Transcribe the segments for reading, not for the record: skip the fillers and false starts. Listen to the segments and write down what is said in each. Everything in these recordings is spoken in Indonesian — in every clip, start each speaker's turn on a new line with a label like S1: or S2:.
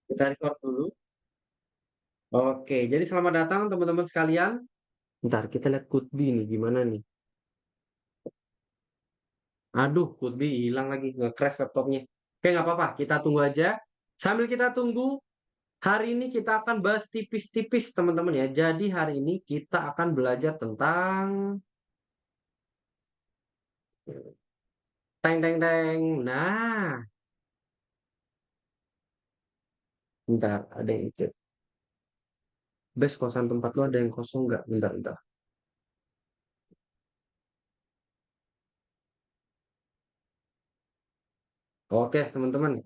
S1: Kita record dulu. Oke, jadi selamat datang teman-teman sekalian. Bentar, kita lihat Kutbi nih, gimana nih? Aduh, Kutbi hilang lagi, nge-crash laptopnya. Oke, nggak apa-apa, kita tunggu aja. Sambil kita tunggu, hari ini kita akan bahas tipis-tipis teman-teman ya. Jadi hari ini kita akan belajar tentang teng teng teng. Nah, bentar, ada yang chat. Bes kosan tempat lo ada yang kosong nggak? Bentar, bentar. Oke, teman-teman.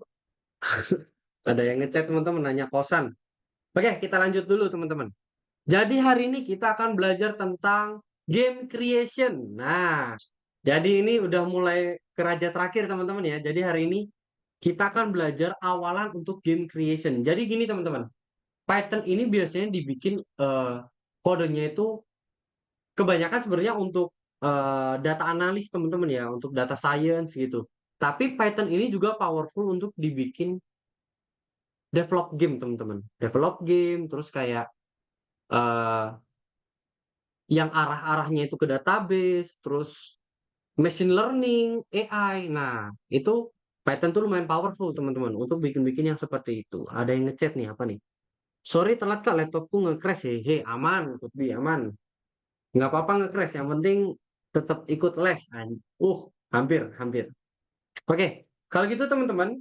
S1: Ada yang ngechat teman-teman nanya kosan. Oke, kita lanjut dulu teman-teman. Jadi hari ini kita akan belajar tentang game creation. Nah, jadi ini udah mulai ke raja terakhir teman-teman ya. Jadi hari ini kita akan belajar awalan untuk game creation. Jadi gini teman-teman, Python ini biasanya dibikin kodenya itu kebanyakan sebenarnya untuk data analis teman-teman ya, untuk data science gitu. Tapi Python ini juga powerful untuk dibikin develop game teman-teman. Develop game terus kayak eh, yang arah-arahnya itu ke database, terus machine learning, AI. Nah, itu Python tuh lumayan powerful, teman-teman, untuk bikin-bikin yang seperti itu. Ada yang ngechat nih, apa nih? Sorry telat kak, laptopku nge-crash. Hehe, aman, could be aman. Nggak apa-apa nge-crash, yang penting tetap ikut les. Hampir, hampir. Oke, kalau gitu teman-teman,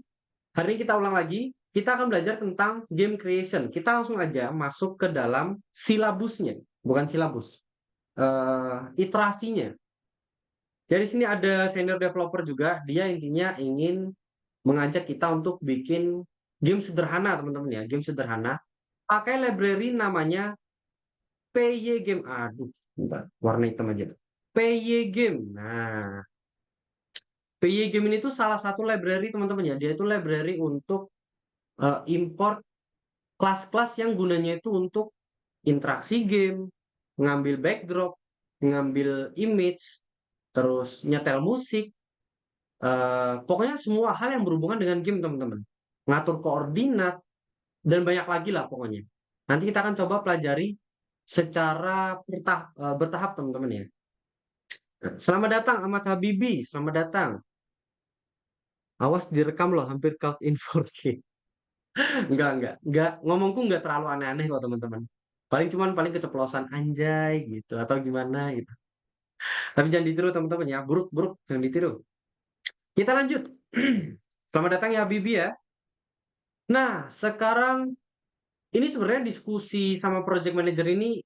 S1: hari ini kita ulang lagi. Kita akan belajar tentang game creation. Kita langsung aja masuk ke dalam silabusnya. Bukan silabus, iterasinya. Jadi sini ada senior developer juga, dia intinya ingin mengajak kita untuk bikin game sederhana, teman-teman ya, game sederhana. Pakai library namanya PY Game. Aduh, bentar, warna hitam aja. PY Game. Nah, PY Game ini tuh salah satu library, teman-teman ya. Dia itu library untuk import kelas-kelas yang gunanya itu untuk interaksi game, ngambil backdrop, ngambil image, terus nyetel musik. Pokoknya semua hal yang berhubungan dengan game, teman-teman. Ngatur koordinat, dan banyak lagi lah pokoknya. Nanti kita akan coba pelajari secara bertahap, teman-teman ya. Selamat datang, Ahmad Habibi. Selamat datang. Awas direkam loh, hampir count in 4K. Enggak. Ngomongku enggak terlalu aneh-aneh kok, teman-teman. Paling keceplosan anjay gitu, atau gimana gitu. Tapi jangan ditiru, teman-teman ya. Buruk, buruk, jangan ditiru. Kita lanjut. Selamat datang ya Habibi ya. Nah, sekarang ini sebenarnya diskusi sama project manager ini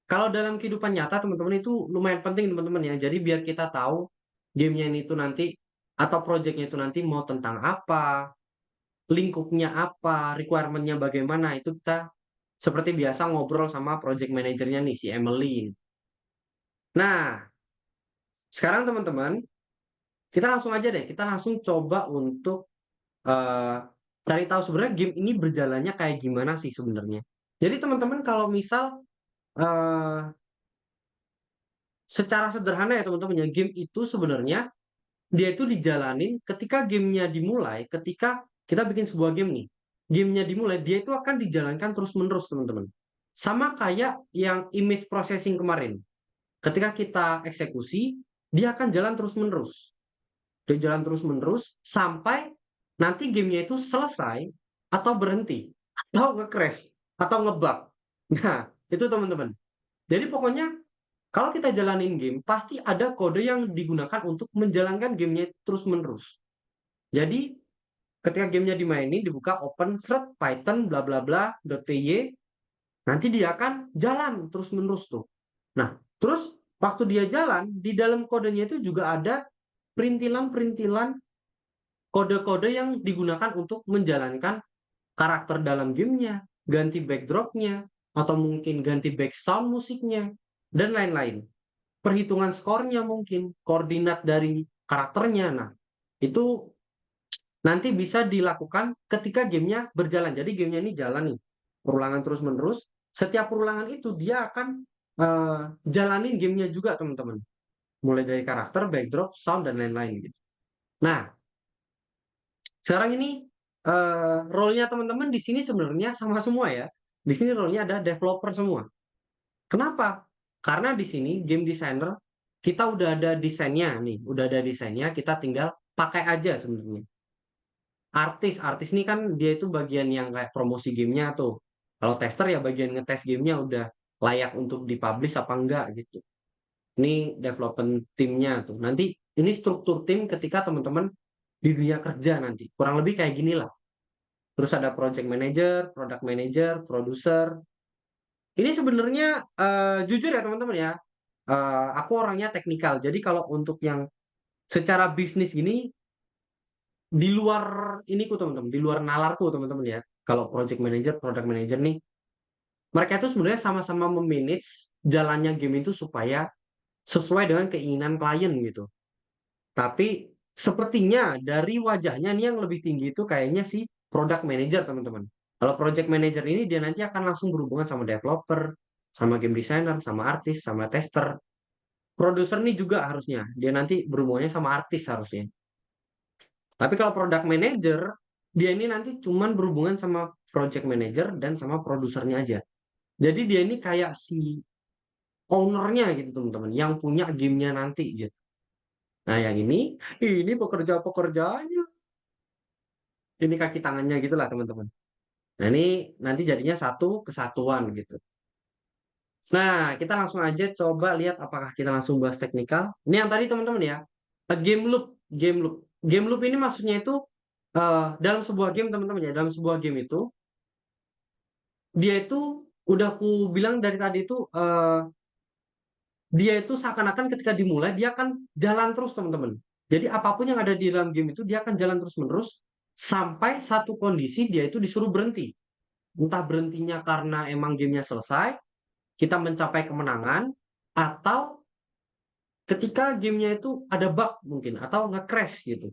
S1: kalau dalam kehidupan nyata teman-teman itu lumayan penting teman-teman ya. Jadi biar kita tahu gamenya ini tuh nanti atau projectnya itu nanti mau tentang apa, lingkupnya apa, requirementnya bagaimana itu kita seperti biasa ngobrol sama project manajernya nih si Emily. Nah, sekarang teman-teman kita langsung aja deh, kita langsung coba untuk eh, cari tahu sebenarnya game ini berjalannya kayak gimana sih sebenarnya. Jadi teman-teman kalau misal eh, secara sederhana ya teman-teman ya, game itu sebenarnya dia itu dijalanin ketika gamenya dimulai, ketika kita bikin sebuah game nih, gamenya dimulai, dia itu akan dijalankan terus-menerus teman-teman. Sama kayak yang image processing kemarin. Ketika kita eksekusi, dia akan jalan terus-menerus. Dia jalan terus-menerus sampai nanti gamenya itu selesai atau berhenti, atau nge-crash, atau nge-bug. Nah, itu teman-teman. Jadi pokoknya kalau kita jalanin game, pasti ada kode yang digunakan untuk menjalankan gamenya terus-menerus. Jadi, ketika gamenya dimainin, dibuka open thread Python bla bla bla .py, nanti dia akan jalan terus-menerus tuh. Nah, terus waktu dia jalan, di dalam kodenya itu juga ada perintilan-perintilan kode-kode yang digunakan untuk menjalankan karakter dalam gamenya, ganti backdropnya, atau mungkin ganti background musiknya, dan lain-lain. Perhitungan skornya mungkin, koordinat dari karakternya. Nah, itu nanti bisa dilakukan ketika gamenya berjalan. Jadi gamenya ini jalan nih, perulangan terus-menerus. Setiap perulangan itu dia akan jalanin gamenya juga, teman-teman. Mulai dari karakter, backdrop, sound, dan lain-lain gitu. Nah, sekarang ini role-nya teman-teman di sini sebenarnya sama semua ya. Di sini role-nya ada developer semua. Kenapa? Karena di sini game designer kita udah ada desainnya nih, udah ada desainnya, kita tinggal pakai aja sebenarnya. Artis ini kan dia itu bagian yang kayak promosi gamenya tuh. Kalau tester ya bagian ngetes gamenya udah layak untuk dipublish apa enggak gitu. Ini development timnya tuh. Nanti ini struktur tim ketika teman-teman di dunia kerja nanti. Kurang lebih kayak gini lah. Terus ada project manager, product manager, producer. Ini sebenarnya jujur ya teman-teman ya, aku orangnya teknikal. Jadi kalau untuk yang secara bisnis gini, di luar iniku teman-teman, di luar nalarku teman-teman ya. Kalau project manager, product manager nih, mereka itu sebenarnya sama-sama memanage jalannya game itu supaya sesuai dengan keinginan klien gitu. Tapi sepertinya dari wajahnya nih yang lebih tinggi itu kayaknya si product manager teman-teman. Kalau project manager ini dia nanti akan langsung berhubungan sama developer, sama game designer, sama artis, sama tester. Produser nih juga harusnya. Dia nanti berhubungannya sama artis harusnya. Tapi kalau product manager, dia ini nanti cuman berhubungan sama project manager dan sama produsernya aja. Jadi dia ini kayak si ownernya gitu teman-teman, yang punya gamenya nanti gitu. Nah yang ini pekerja-pekerjanya. Ini kaki tangannya gitulah teman-teman. Nah ini nanti jadinya satu kesatuan gitu. Nah kita langsung aja coba lihat apakah kita langsung bahas teknikal. Ini yang tadi teman-teman ya, game loop, game loop. Game loop ini maksudnya itu dalam sebuah game teman-teman ya, dalam sebuah game itu dia itu udah aku bilang dari tadi itu dia itu seakan-akan ketika dimulai dia akan jalan terus teman-teman. Jadi apapun yang ada di dalam game itu dia akan jalan terus-menerus sampai satu kondisi dia itu disuruh berhenti. Entah berhentinya karena emang gamenya selesai, kita mencapai kemenangan, atau ketika gamenya itu ada bug mungkin, atau nge-crash gitu.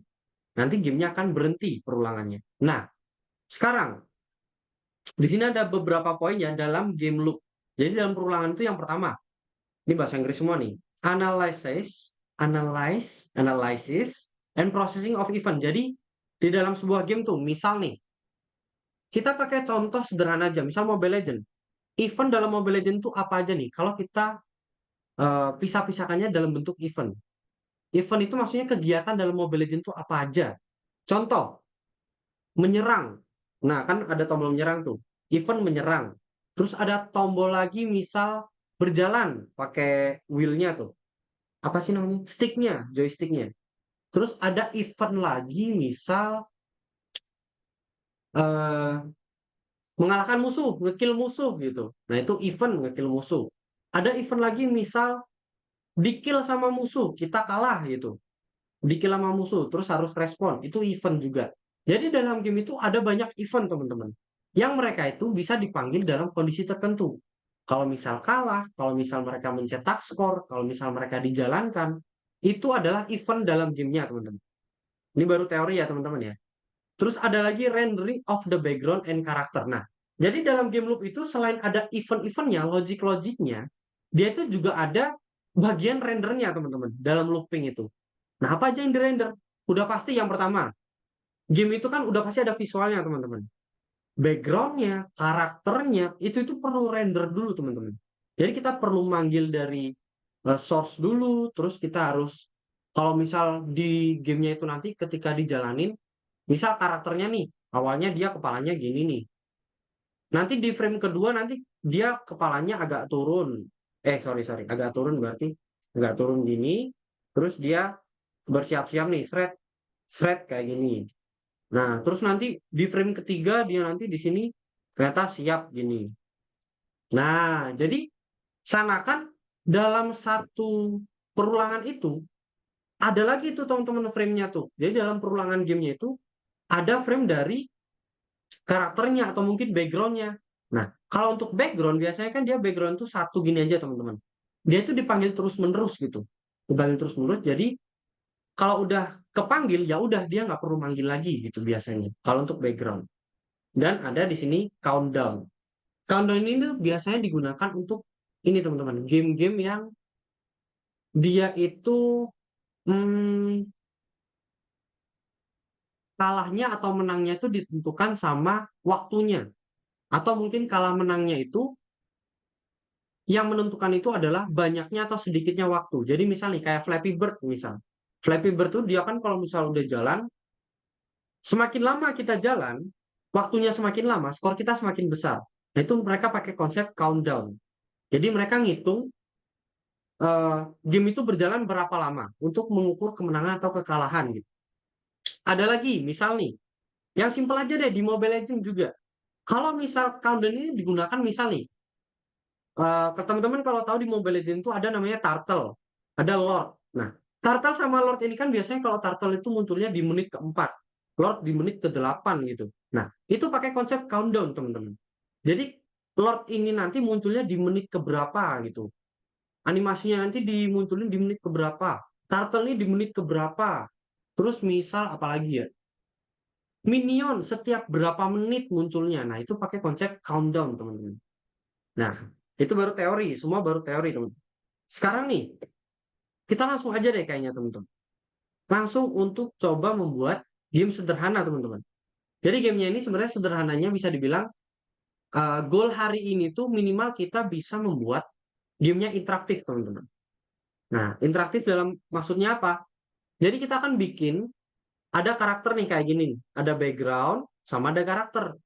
S1: Nanti gamenya akan berhenti perulangannya. Nah, sekarang di sini ada beberapa poin ya dalam game loop. Jadi dalam perulangan itu yang pertama, ini bahasa Inggris semua nih. Analysis, and processing of event. Jadi di dalam sebuah game tuh, misal nih, kita pakai contoh sederhana aja, misal Mobile Legends. Event dalam Mobile Legends itu apa aja nih? Kalau kita pisah-pisahkannya dalam bentuk event. Event itu maksudnya kegiatan dalam Mobile Legends itu apa aja? Contoh, menyerang. Nah, kan ada tombol menyerang tuh. Event menyerang. Terus ada tombol lagi misal berjalan pakai wheel-nya tuh. Apa sih namanya? Stick-nya, joystick-nya. Terus ada event lagi misal eh, mengalahkan musuh, ngekill musuh gitu. Nah, itu event ngekill musuh. Ada event lagi misal di-kill sama musuh, kita kalah gitu. Di-kill sama musuh, terus harus respon. Itu event juga. Jadi dalam game itu ada banyak event, teman-teman. Yang mereka itu bisa dipanggil dalam kondisi tertentu. Kalau misal kalah, kalau misal mereka mencetak skor, kalau misal mereka dijalankan, itu adalah event dalam gamenya, teman-teman. Ini baru teori ya, teman-teman ya. Terus ada lagi rendering of the background and character. Nah, jadi dalam game loop itu selain ada event-eventnya, logik-logiknya, dia itu juga ada bagian rendernya, teman-teman, dalam looping itu. Nah, apa aja yang dirender? Udah pasti yang pertama, game itu kan udah pasti ada visualnya, teman-teman. Backgroundnya, karakternya, itu perlu render dulu, teman-teman. Jadi kita perlu manggil dari source dulu, terus kita harus, kalau misal di gamenya itu nanti ketika dijalanin, misal karakternya nih, awalnya dia kepalanya gini nih. Nanti di frame kedua nanti dia kepalanya agak turun. Sorry, agak turun berarti agak turun gini. Terus dia bersiap-siap nih, shred kayak gini. Nah, terus nanti di frame ketiga dia nanti di sini ternyata siap gini. Nah, jadi sanakan dalam satu perulangan itu ada lagi tuh teman-teman frame-nya tuh. Jadi dalam perulangan gamenya itu ada frame dari karakternya atau mungkin backgroundnya. Nah, kalau untuk background biasanya kan dia background tuh satu gini aja teman-teman. Dia itu dipanggil terus-menerus gitu. Dipanggil terus-menerus. Jadi kalau udah kepanggil ya udah dia nggak perlu manggil lagi gitu biasanya. Kalau untuk background. Dan ada di sini countdown. Countdown ini tuh biasanya digunakan untuk ini teman-teman, game-game yang dia itu hmm, kalahnya atau menangnya itu ditentukan sama waktunya. Atau mungkin kalah menangnya itu yang menentukan itu adalah banyaknya atau sedikitnya waktu. Jadi misal nih kayak Flappy Bird misal. Flappy Bird tuh dia kan kalau misal udah jalan, semakin lama kita jalan, waktunya semakin lama, skor kita semakin besar. Nah, itu mereka pakai konsep countdown. Jadi mereka ngitung game itu berjalan berapa lama untuk mengukur kemenangan atau kekalahan gitu. Ada lagi, misal nih, yang simpel aja deh di Mobile Legends juga. Kalau misal countdown ini digunakan misal nih, ke teman-teman kalau tahu di Mobile Legends itu ada namanya Turtle, ada Lord. Nah, Turtle sama Lord ini kan biasanya kalau Turtle itu munculnya di menit keempat, Lord di menit ke-8 gitu. Nah, itu pakai konsep countdown teman-teman. Jadi Lord ini nanti munculnya di menit keberapa gitu. Animasinya nanti dimunculin di menit keberapa. Turtle ini di menit keberapa. Terus misal apalagi ya, Minion setiap berapa menit munculnya. Nah, itu pakai konsep countdown teman-teman. Nah, itu baru teori, semua baru teori teman-teman. Sekarang nih, kita langsung aja deh kayaknya teman-teman. Langsung untuk coba membuat game sederhana teman-teman. Jadi gamenya ini sebenarnya sederhananya bisa dibilang goal hari ini tuh minimal kita bisa membuat gamenya interaktif teman-teman. Nah, interaktif dalam maksudnya apa? Jadi kita akan bikin ada karakter nih kayak gini, ada background sama ada karakter.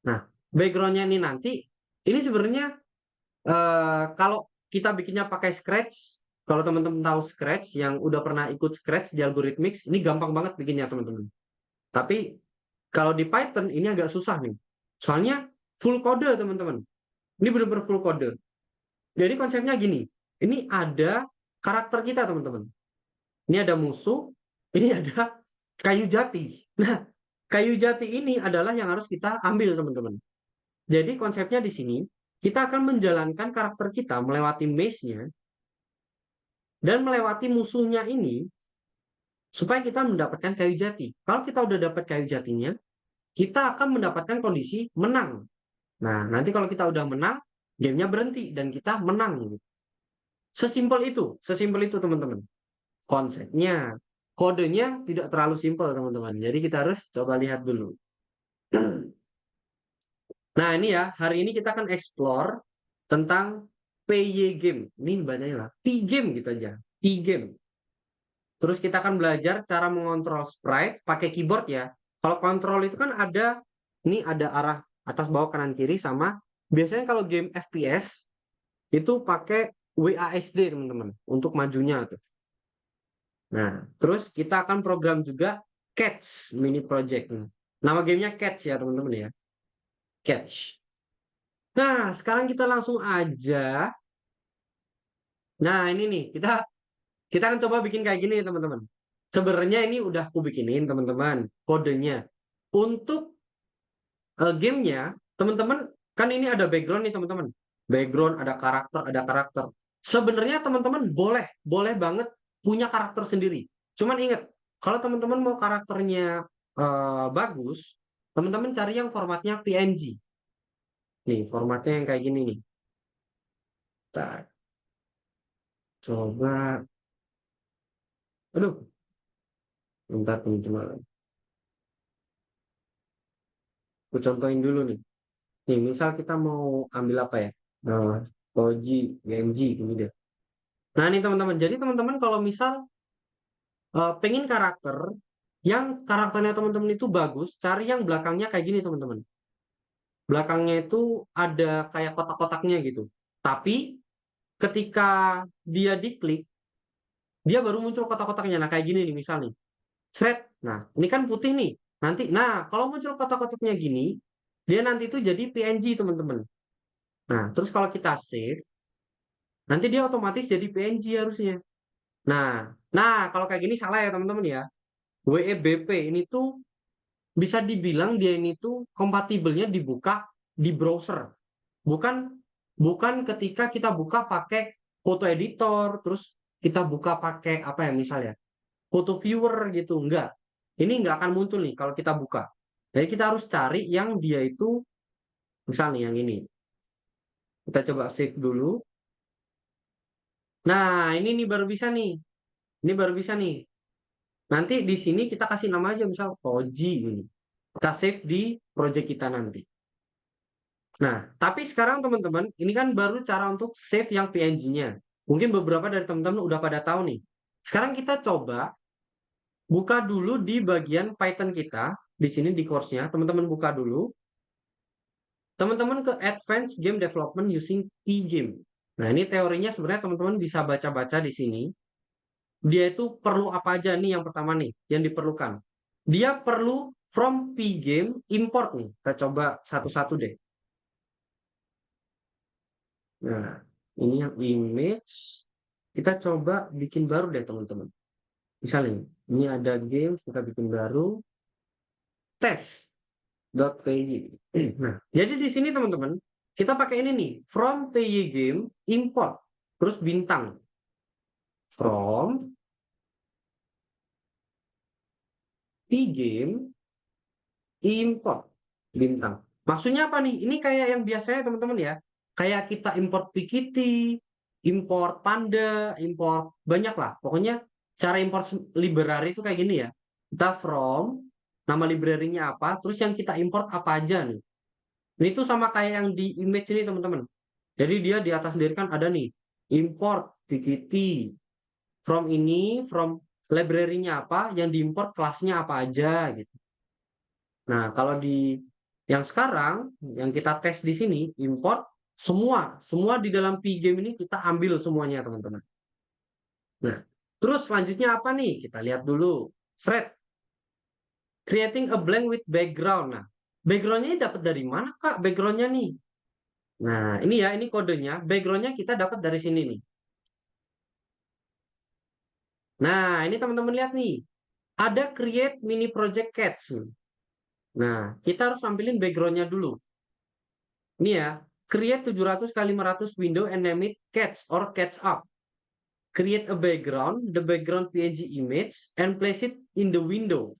S1: Nah, backgroundnya ini nanti ini sebenarnya kalau kita bikinnya pakai Scratch, kalau teman-teman tahu Scratch yang udah pernah ikut Scratch di Algorithmics, ini gampang banget bikinnya teman-teman. Tapi kalau di Python ini agak susah nih. Soalnya full kode teman-teman. Ini benar-benar full kode. Jadi konsepnya gini, ini ada karakter kita teman-teman. Ini ada musuh, ini ada kayu jati. Nah, kayu jati ini adalah yang harus kita ambil teman-teman. Jadi konsepnya di sini, kita akan menjalankan karakter kita melewati maze-nya dan melewati musuhnya ini supaya kita mendapatkan kayu jati. Kalau kita udah dapat kayu jatinya, kita akan mendapatkan kondisi menang. Nah, nanti kalau kita udah menang, gamenya berhenti dan kita menang. Sesimpel itu teman-teman. Konsepnya, kodenya tidak terlalu simpel teman-teman. Jadi kita harus coba lihat dulu. Nah, ini ya, hari ini kita akan explore tentang PY game. Ini bacanya lah, P game gitu aja. P game. Terus kita akan belajar cara mengontrol sprite pakai keyboard ya. Kalau kontrol itu kan ada, ini ada arah atas bawah kanan kiri sama biasanya kalau game FPS itu pakai WASD teman-teman untuk majunya tuh. Nah, terus kita akan program juga Catch mini project. Nama gamenya Catch ya teman-teman ya. Catch. Nah, sekarang kita langsung aja. Nah, ini nih kita kita akan coba bikin kayak gini teman-teman. Sebenarnya ini udah aku bikinin teman-teman kodenya. Untuk gamenya, teman-teman kan ini ada background nih teman-teman. Background ada karakter. Sebenarnya teman-teman boleh boleh banget punya karakter sendiri. Cuman ingat, kalau teman-teman mau karakternya bagus, teman-teman cari yang formatnya PNG. Nih, formatnya yang kayak gini nih. Bentar, coba. Aduh, bentar teman-teman. Aku contohin dulu nih. Nih, misal kita mau ambil apa ya? Nah, Koji, GMG, ini deh. Nah, ini teman-teman. Jadi teman-teman kalau misal pengen karakter yang karakternya teman-teman itu bagus, cari yang belakangnya kayak gini teman-teman. Belakangnya itu ada kayak kotak-kotaknya gitu. Tapi ketika dia diklik, dia baru muncul kotak-kotaknya. Nah, kayak gini nih misal nih. Thread. Nah, ini kan putih nih. Nanti, nah kalau muncul kotak-kotaknya gini, dia nanti itu jadi PNG teman-teman. Nah, terus kalau kita save, nanti dia otomatis jadi PNG harusnya. Nah, kalau kayak gini salah ya teman-teman ya. WEBP ini tuh bisa dibilang dia ini tuh kompatibelnya dibuka di browser. Bukan bukan ketika kita buka pakai foto editor, terus kita buka pakai apa ya misalnya, foto viewer gitu. Enggak. Ini enggak akan muncul nih kalau kita buka. Jadi kita harus cari yang dia itu misalnya yang ini. Kita coba save dulu. Nah, ini nih baru bisa nih. Ini baru bisa nih. Nanti di sini kita kasih nama aja misal Koji ini. Kita save di project kita nanti. Nah, tapi sekarang teman-teman, ini kan baru cara untuk save yang PNG-nya. Mungkin beberapa dari teman-teman udah pada tahu nih. Sekarang kita coba buka dulu di bagian Python kita. Di sini di course-nya, teman-teman buka dulu. Teman-teman ke Advanced Game Development using Pgame. Nah, ini teorinya sebenarnya teman-teman bisa baca-baca di sini. Dia itu perlu apa aja nih yang pertama nih, yang diperlukan. Dia perlu from Pgame import nih. Kita coba satu-satu deh. Nah, ini yang image. Kita coba bikin baru deh teman-teman. Misalnya, ini ada game, kita bikin baru. Test.py. Nah, jadi di sini teman-teman, kita pakai ini nih. From py game, import. Terus bintang. From pgame, import. Bintang. Maksudnya apa nih? Ini kayak yang biasanya teman-teman ya. Kayak kita import PKT, import Panda, import banyak lah. Pokoknya cara import library itu kayak gini ya. Kita from, nama library-nya apa, terus yang kita import apa aja nih. Ini tuh sama kayak yang di image ini teman-teman. Jadi dia di atas sendiri kan ada nih, import PKT, from ini, from library-nya apa, yang diimport kelasnya apa aja gitu. Nah, kalau di yang sekarang, yang kita tes di sini, import semua di dalam Pgame ini kita ambil semuanya, teman-teman. Nah, terus selanjutnya apa nih? Kita lihat dulu. Thread, creating a blank with background. Nah, backgroundnya ini dapat dari mana, Kak? Backgroundnya nih. Nah, ini ya, ini kodenya. Backgroundnya kita dapat dari sini nih. Nah, ini teman-teman lihat nih. Ada create mini project catch. Nah, kita harus ambilin backgroundnya dulu. Ini ya, create 700 kali 500 window and name it catch or catch up. Create a background, the background PNG image, and place it in the window.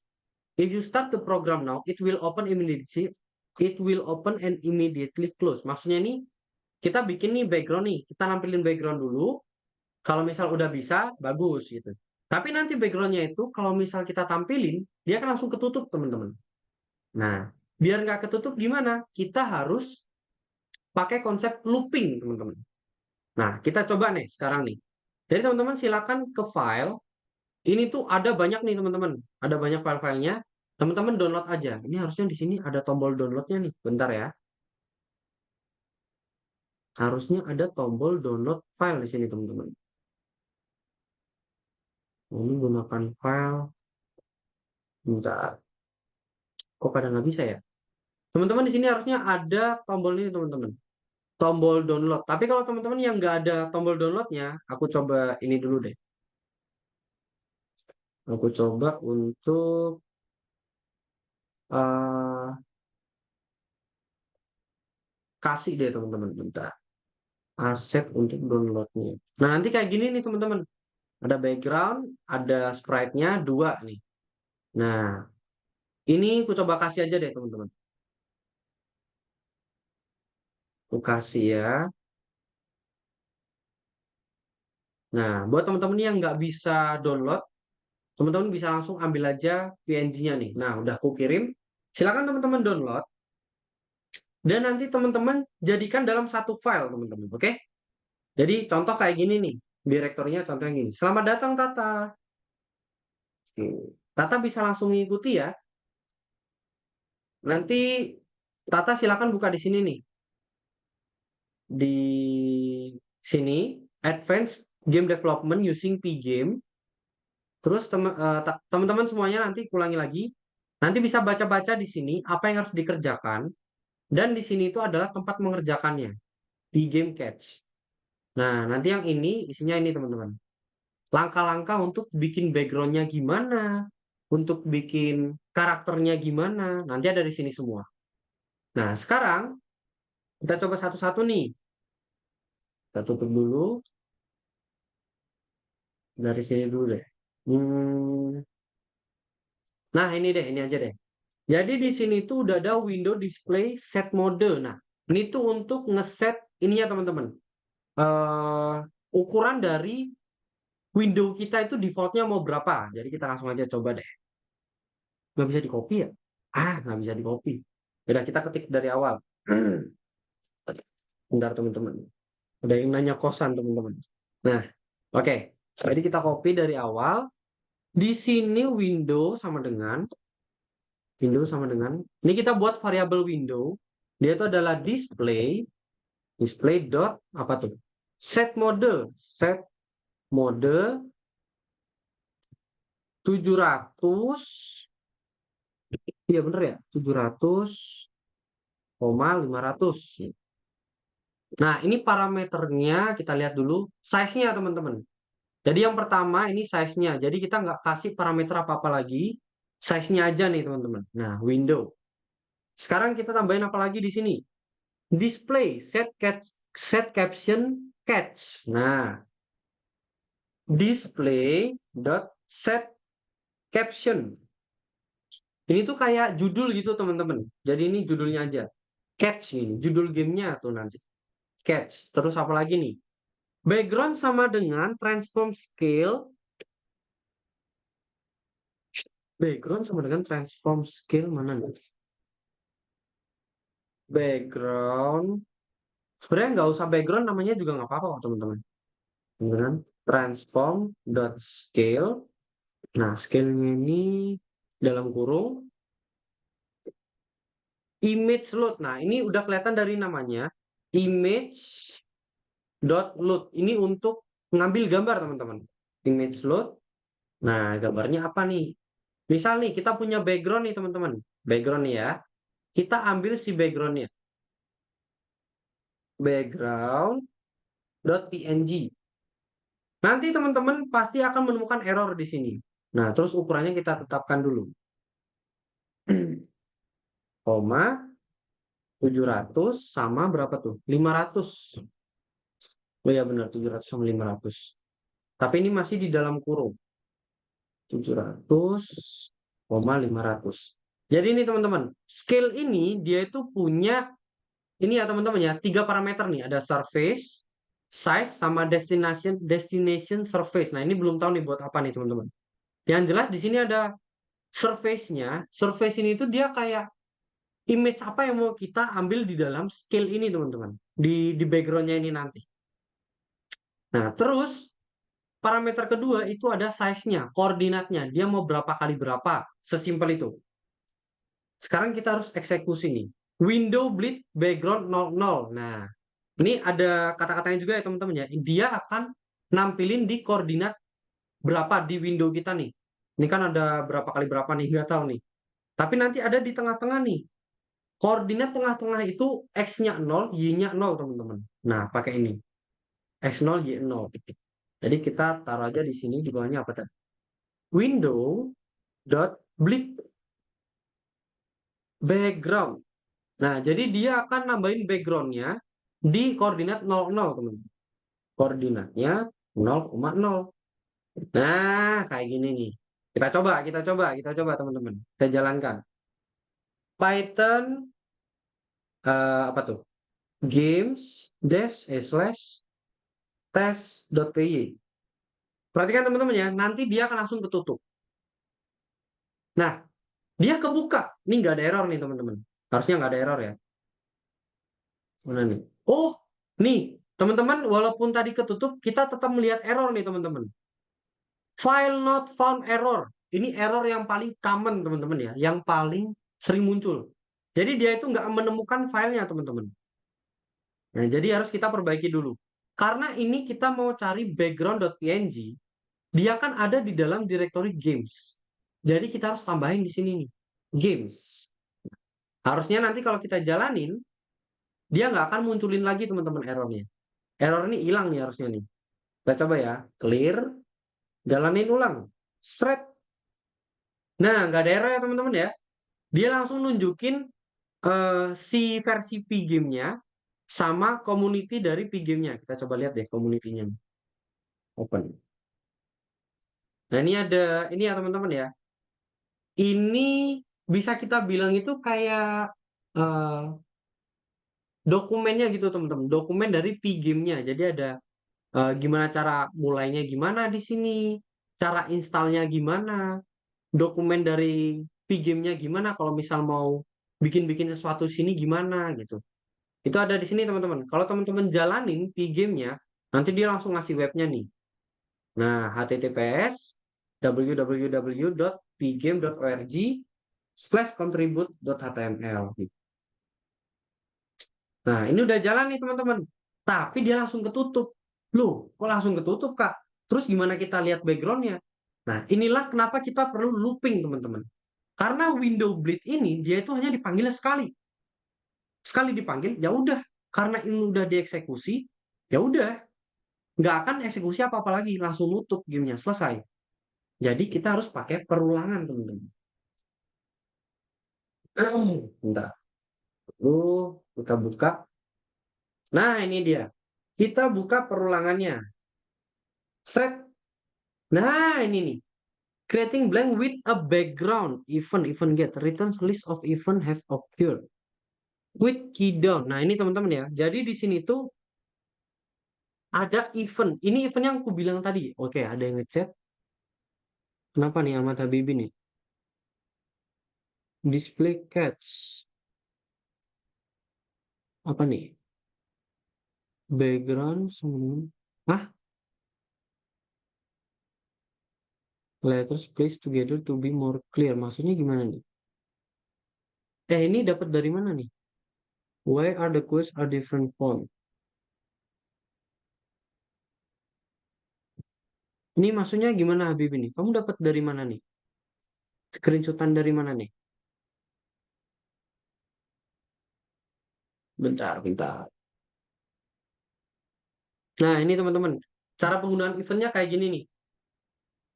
S1: If you start the program now, it will open immediately. It will open and immediately close. Maksudnya nih, kita bikin nih background nih. Kita nampilin background dulu. Kalau misal udah bisa, bagus gitu. Tapi nanti backgroundnya itu, kalau misal kita tampilin, dia akan langsung ketutup, teman-teman. Nah, biar nggak ketutup gimana? Kita harus pakai konsep looping, teman-teman. Nah, kita coba nih sekarang nih. Jadi teman-teman silakan ke file. Ini tuh ada banyak nih teman-teman. Ada banyak file-filenya. Teman-teman download aja. Ini harusnya di sini ada tombol downloadnya nih. Bentar ya. Harusnya ada tombol download file di sini teman-teman. Ini gunakan file. Bentar. Kok pada nggak bisa ya? Teman-teman di sini harusnya ada tombol ini teman-teman. Tombol download. Tapi kalau teman-teman yang nggak ada tombol downloadnya, aku coba ini dulu deh. Aku coba untuk eh, kasih deh teman-teman. Bentar. Aset untuk downloadnya. Nah, nanti kayak gini nih teman-teman. Ada background, ada sprite-nya, dua nih. Nah, ini aku coba kasih aja deh teman-teman. Aku kasih ya. Nah, buat teman-teman yang nggak bisa download, teman-teman bisa langsung ambil aja PNG-nya nih. Nah, udah aku kirim. Silakan teman-teman download. Dan nanti teman-teman jadikan dalam satu file teman-teman. Oke? Jadi contoh kayak gini nih. Direktorinya contohnya gini. Selamat datang Tata. Tata bisa langsung mengikuti ya. Nanti Tata silakan buka di sini nih. Di sini Advanced Game Development using Pgame. Terus teman-teman semuanya nanti ulangi lagi. Nanti bisa baca-baca di sini apa yang harus dikerjakan. Dan di sini itu adalah tempat mengerjakannya. Pgame Catch. Nah, nanti yang ini isinya ini teman-teman. Langkah-langkah untuk bikin backgroundnya gimana. Untuk bikin karakternya gimana. Nanti ada di sini semua. Nah, sekarang kita coba satu-satu nih. Kita tutup dulu. Dari sini dulu deh. Hmm, Nah, ini deh, ini aja deh. Jadi di sini tuh udah ada window display set mode. Nah, ini tuh untuk ngeset ininya teman-teman. Ukuran dari window kita itu defaultnya mau berapa. Jadi kita langsung aja coba deh. Nggak bisa di-copy ya? Nggak bisa di-copy. Udah kita ketik dari awal. Bentar teman-teman. Ada yang nanya kosan teman-teman. Nah, oke. Jadi kita copy dari awal. Di sini window sama dengan ini kita buat variabel window. Dia itu adalah display dot apa tuh? Set mode 700. Iya bener ya, 700,500. Nah, ini parameternya kita lihat dulu size-nya teman-teman. Jadi yang pertama ini size-nya. Jadi kita nggak kasih parameter apa-apa lagi. Size-nya aja nih teman-teman. Nah, window. Sekarang kita tambahin apa lagi di sini? Display set caption catch. Nah, display dot set caption. Ini tuh kayak judul gitu teman-teman. Jadi ini judulnya aja. Catch ini, judul gamenya tuh nanti. Catch. Terus apa lagi nih? Background sama dengan transform scale. Background sama dengan transform scale mana nih? Background. Sebenarnya nggak usah background, namanya juga nggak apa-apa kok teman-teman. Dengan transform dot scale. Nah, scale-nya ini dalam kurung image load. Nah, ini udah kelihatan dari namanya. Image dot load. Ini untuk ngambil gambar teman-teman. Image load. Nah, gambarnya apa nih? Misal nih, kita punya background nih teman-teman. Background nih ya. Kita ambil si backgroundnya. Background.png. Nanti teman-teman pasti akan menemukan error di sini. Nah, terus ukurannya kita tetapkan dulu. Koma 700 sama berapa tuh? 500. Oh ya benar, 700 sama 500. Tapi ini masih di dalam kurung. 700,500. Jadi ini teman-teman, scale ini dia itu punya ini ya teman-teman ya, 3 parameter nih, ada surface, size sama destination surface. Nah, ini belum tahu nih buat apa nih teman-teman. Yang jelas di sini ada surface-nya. Surface ini itu dia kayak image apa yang mau kita ambil di dalam scale ini teman-teman. Di background-nya ini nanti. Nah, terus parameter kedua itu ada size-nya, koordinatnya. Dia mau berapa kali berapa. Sesimpel itu. Sekarang kita harus eksekusi nih. Window bleed background 00. Nah, ini ada kata-katanya juga ya teman-teman ya. Dia akan nampilin di koordinat berapa di window kita nih. Ini kan ada berapa kali berapa nih, nggak tahu nih. Tapi nanti ada di tengah-tengah nih. Koordinat tengah-tengah itu X-nya 0, Y-nya 0 teman-teman. Nah, pakai ini. X0, Y0. Jadi kita taruh aja di sini, di bawahnya apa tadi? Window dot bleed background. Nah, jadi dia akan nambahin backgroundnya di koordinat 00, teman-teman. Koordinatnya 0,0. Nah, kayak gini nih. Kita coba teman-teman. Kita jalankan. Python apa tuh? Games slash test.py. Perhatikan teman-teman ya, nanti dia akan langsung ketutup. Nah, dia kebuka. Ini nggak ada error nih teman-teman. Harusnya nggak ada error ya. Mana nih? Oh, nih teman-teman, walaupun tadi ketutup, kita tetap melihat error nih teman-teman. File not found error. Ini error yang paling common teman-teman ya, yang paling sering muncul. Jadi dia itu nggak menemukan filenya teman-teman. Nah, jadi harus kita perbaiki dulu. Karena ini kita mau cari background.png, dia kan ada di dalam directory games. Jadi kita harus tambahin di sini nih, games. Harusnya nanti kalau kita jalanin, dia nggak akan munculin lagi teman-teman errornya. Error ini hilang nih harusnya nih. Kita coba ya, clear, jalanin ulang. Straight. Nah, nggak ada error ya teman-teman ya. Dia langsung nunjukin si versi P-game-nya sama community dari P-game-nya. Kita coba lihat deh community-nya. Open. Nah, ini ya teman-teman ya. Ini bisa kita bilang itu kayak dokumennya gitu teman-teman. Dokumen dari P-game-nya. Jadi ada gimana cara mulainya gimana di sini, cara installnya gimana, dokumen dari Pgame-nya gimana kalau misal mau bikin-bikin sesuatu sini gimana gitu. Itu ada di sini teman-teman. Kalau teman-teman jalanin Pgame-nya, nanti dia langsung ngasih webnya nih. Nah, https www.pgame.org/contribute.html. Nah, ini udah jalan nih teman-teman. Tapi dia langsung ketutup. Loh, kok langsung ketutup, Kak? Terus gimana kita lihat background-nya? Nah, inilah kenapa kita perlu looping, teman-teman. Karena window bleed ini, dia itu hanya dipanggil sekali. Sekali dipanggil, ya udah. Karena ini udah dieksekusi, ya udah. Nggak akan eksekusi apa-apa lagi. Langsung nutup gamenya, selesai. Jadi kita harus pakai perulangan, teman-teman. Bentar. Lalu kita buka. Nah, ini dia. Kita buka perulangannya. Thread. Nah, ini nih. Creating blank with a background event get returns list of event have occurred with key down. Nah, ini teman-teman ya. Jadi di sini tuh ada event. Ini event yang aku bilang tadi. Oke, ada yang ngechat. Kenapa nih Ahmad Habibi nih? Display catch. Apa nih? Background sebelum. Hah? Letters placed together to be more clear. Maksudnya gimana nih? Ini dapat dari mana nih? Why are the quotes are different font? Ini maksudnya gimana Habib ini? Kamu dapat dari mana nih? Screenshotan dari mana nih? Bentar, bentar. Nah, ini teman-teman. Cara penggunaan eventnya kayak gini nih.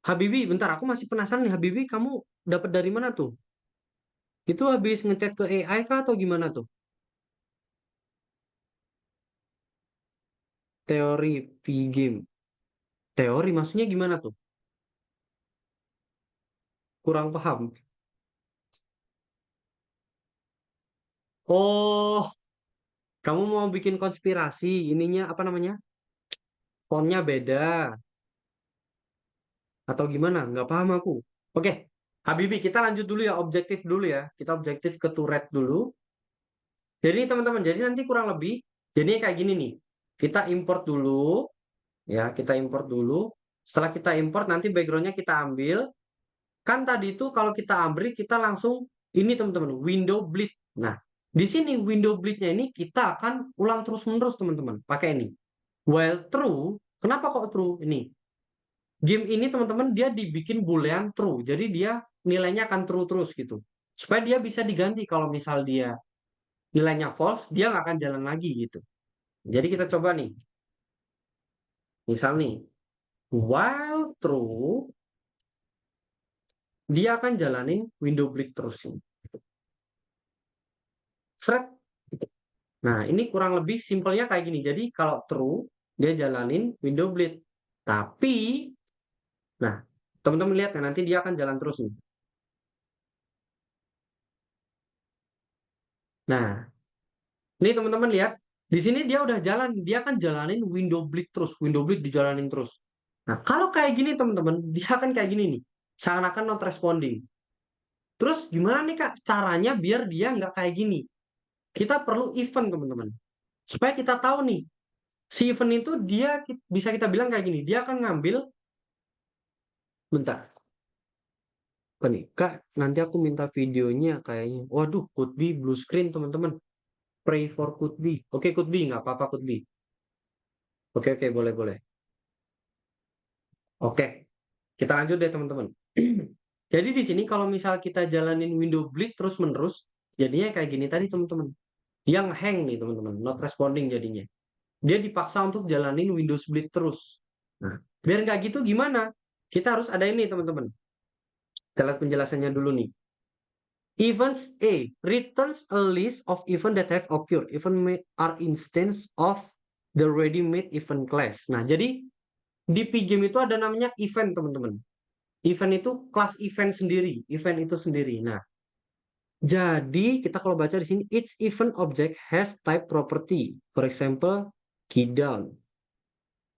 S1: Habibi, bentar. Aku masih penasaran nih. Habibi, kamu dapat dari mana tuh? Itu habis ngechat ke AI kah atau gimana tuh? Teori P-game. Teori maksudnya gimana tuh? Kurang paham. Oh, kamu mau bikin konspirasi. Ininya apa namanya? Fontnya beda. Atau gimana? Nggak paham aku. Oke, Habibi, kita lanjut dulu ya. Objektif dulu ya. Kita objektif ke turret dulu. Jadi teman-teman, jadi nanti kurang lebih, jadinya kayak gini nih. Kita import dulu, ya, kita import dulu. Setelah kita import, nanti backgroundnya kita ambil. Kan tadi itu kalau kita ambil, kita langsung, ini teman-teman, window bleed. Nah, di sini window bleed-nya ini kita akan ulang terus-menerus teman-teman. Pakai ini. While true, kenapa kok true? Ini. Game ini teman-teman, dia dibikin boolean true. Jadi dia nilainya akan true terus gitu. Supaya dia bisa diganti kalau misal dia nilainya false, dia nggak akan jalan lagi gitu. Jadi kita coba nih. Misal nih, while true, dia akan jalanin window bleed terus ini. Thread. Nah, ini kurang lebih simpelnya kayak gini. Jadi kalau true, dia jalanin window bleed. Tapi, nah, teman-teman lihat ya, nanti dia akan jalan terus nih. Nah, ini teman-teman lihat, di sini dia udah jalan, dia akan jalanin window bleed terus, window bleed dijalanin terus. Nah, kalau kayak gini teman-teman, dia akan kayak gini nih, seakan-akan not responding. Terus gimana nih Kak caranya biar dia nggak kayak gini? Kita perlu event teman-teman. Supaya kita tahu nih, si event itu dia bisa kita bilang kayak gini, dia akan ngambil, bentar, apa nih? Kak, nanti aku minta videonya kayaknya. Waduh, could be blue screen teman-teman. Pray for could be. Oke, could be, nggak apa-apa could be. Oke, oke, boleh, boleh. Oke, kita lanjut deh teman-teman. Jadi di sini kalau misal kita jalanin window bleed terus-menerus, jadinya kayak gini tadi teman-teman. Yang hang nih teman-teman, not responding jadinya. Dia dipaksa untuk jalanin Windows Bleed terus. Nah, biar nggak gitu gimana? Kita harus ada ini teman-teman. Kita lihat penjelasannya dulu nih. Events A returns a list of events that have occurred. Event are instance of the ready-made event class. Nah, jadi di Pgame itu ada namanya event teman-teman. Event itu kelas event sendiri, event itu sendiri. Nah, jadi kita kalau baca di sini, each event object has type property. For example, key down.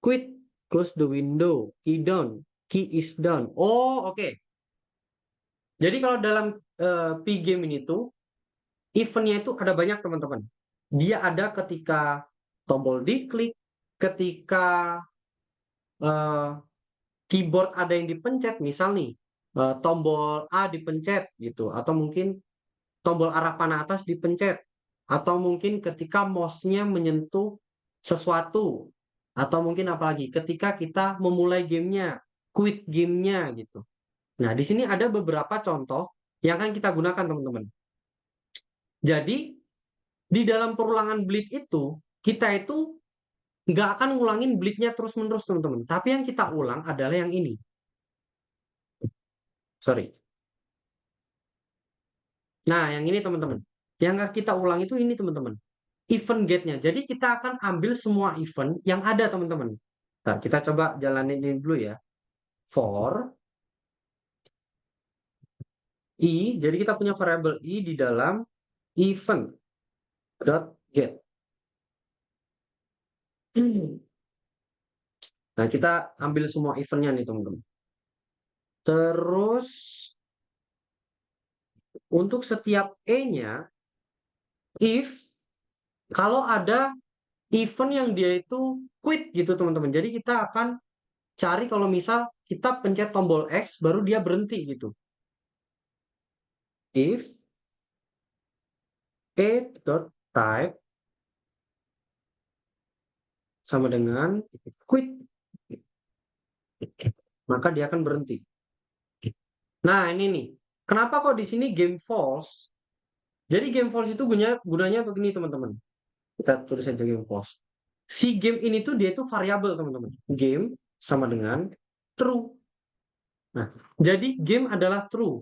S1: quit, close the window, key down, key is down. Oh, oke. Jadi kalau dalam P-game ini tuh, eventnya itu ada banyak teman-teman. Dia ada ketika tombol diklik, ketika eh, keyboard ada yang dipencet, misal nih, tombol A dipencet gitu, atau mungkin tombol arah panah atas dipencet, atau mungkin ketika mouse-nya menyentuh sesuatu, atau mungkin apalagi ketika kita memulai gamenya, quit gamenya gitu. Nah, di sini ada beberapa contoh yang akan kita gunakan teman-teman. Jadi di dalam perulangan bleed itu kita itu nggak akan ngulangin bleednya terus-menerus teman-teman. Tapi yang kita ulang adalah yang ini. Sorry. Nah, yang ini teman-teman. Yang kita ulang itu ini teman-teman. Event gate-nya. Jadi kita akan ambil semua event yang ada teman-teman. Nah, kita coba jalanin ini dulu ya. For i, jadi kita punya variabel i di dalam event dot get. Nah, kita ambil semua eventnya nih teman-teman. Terus untuk setiap e-nya, if kalau ada event yang dia itu quit gitu teman-teman. Jadi kita akan cari kalau misal kita pencet tombol X baru dia berhenti gitu. If a.type sama dengan quit, maka dia akan berhenti. Nah, ini nih. Kenapa kok di sini game false? Jadi game false itu gunanya begini teman-teman. Kita tulis saja game false. Si game ini tuh dia itu variabel teman-teman. Game sama dengan true. Nah, jadi game adalah true.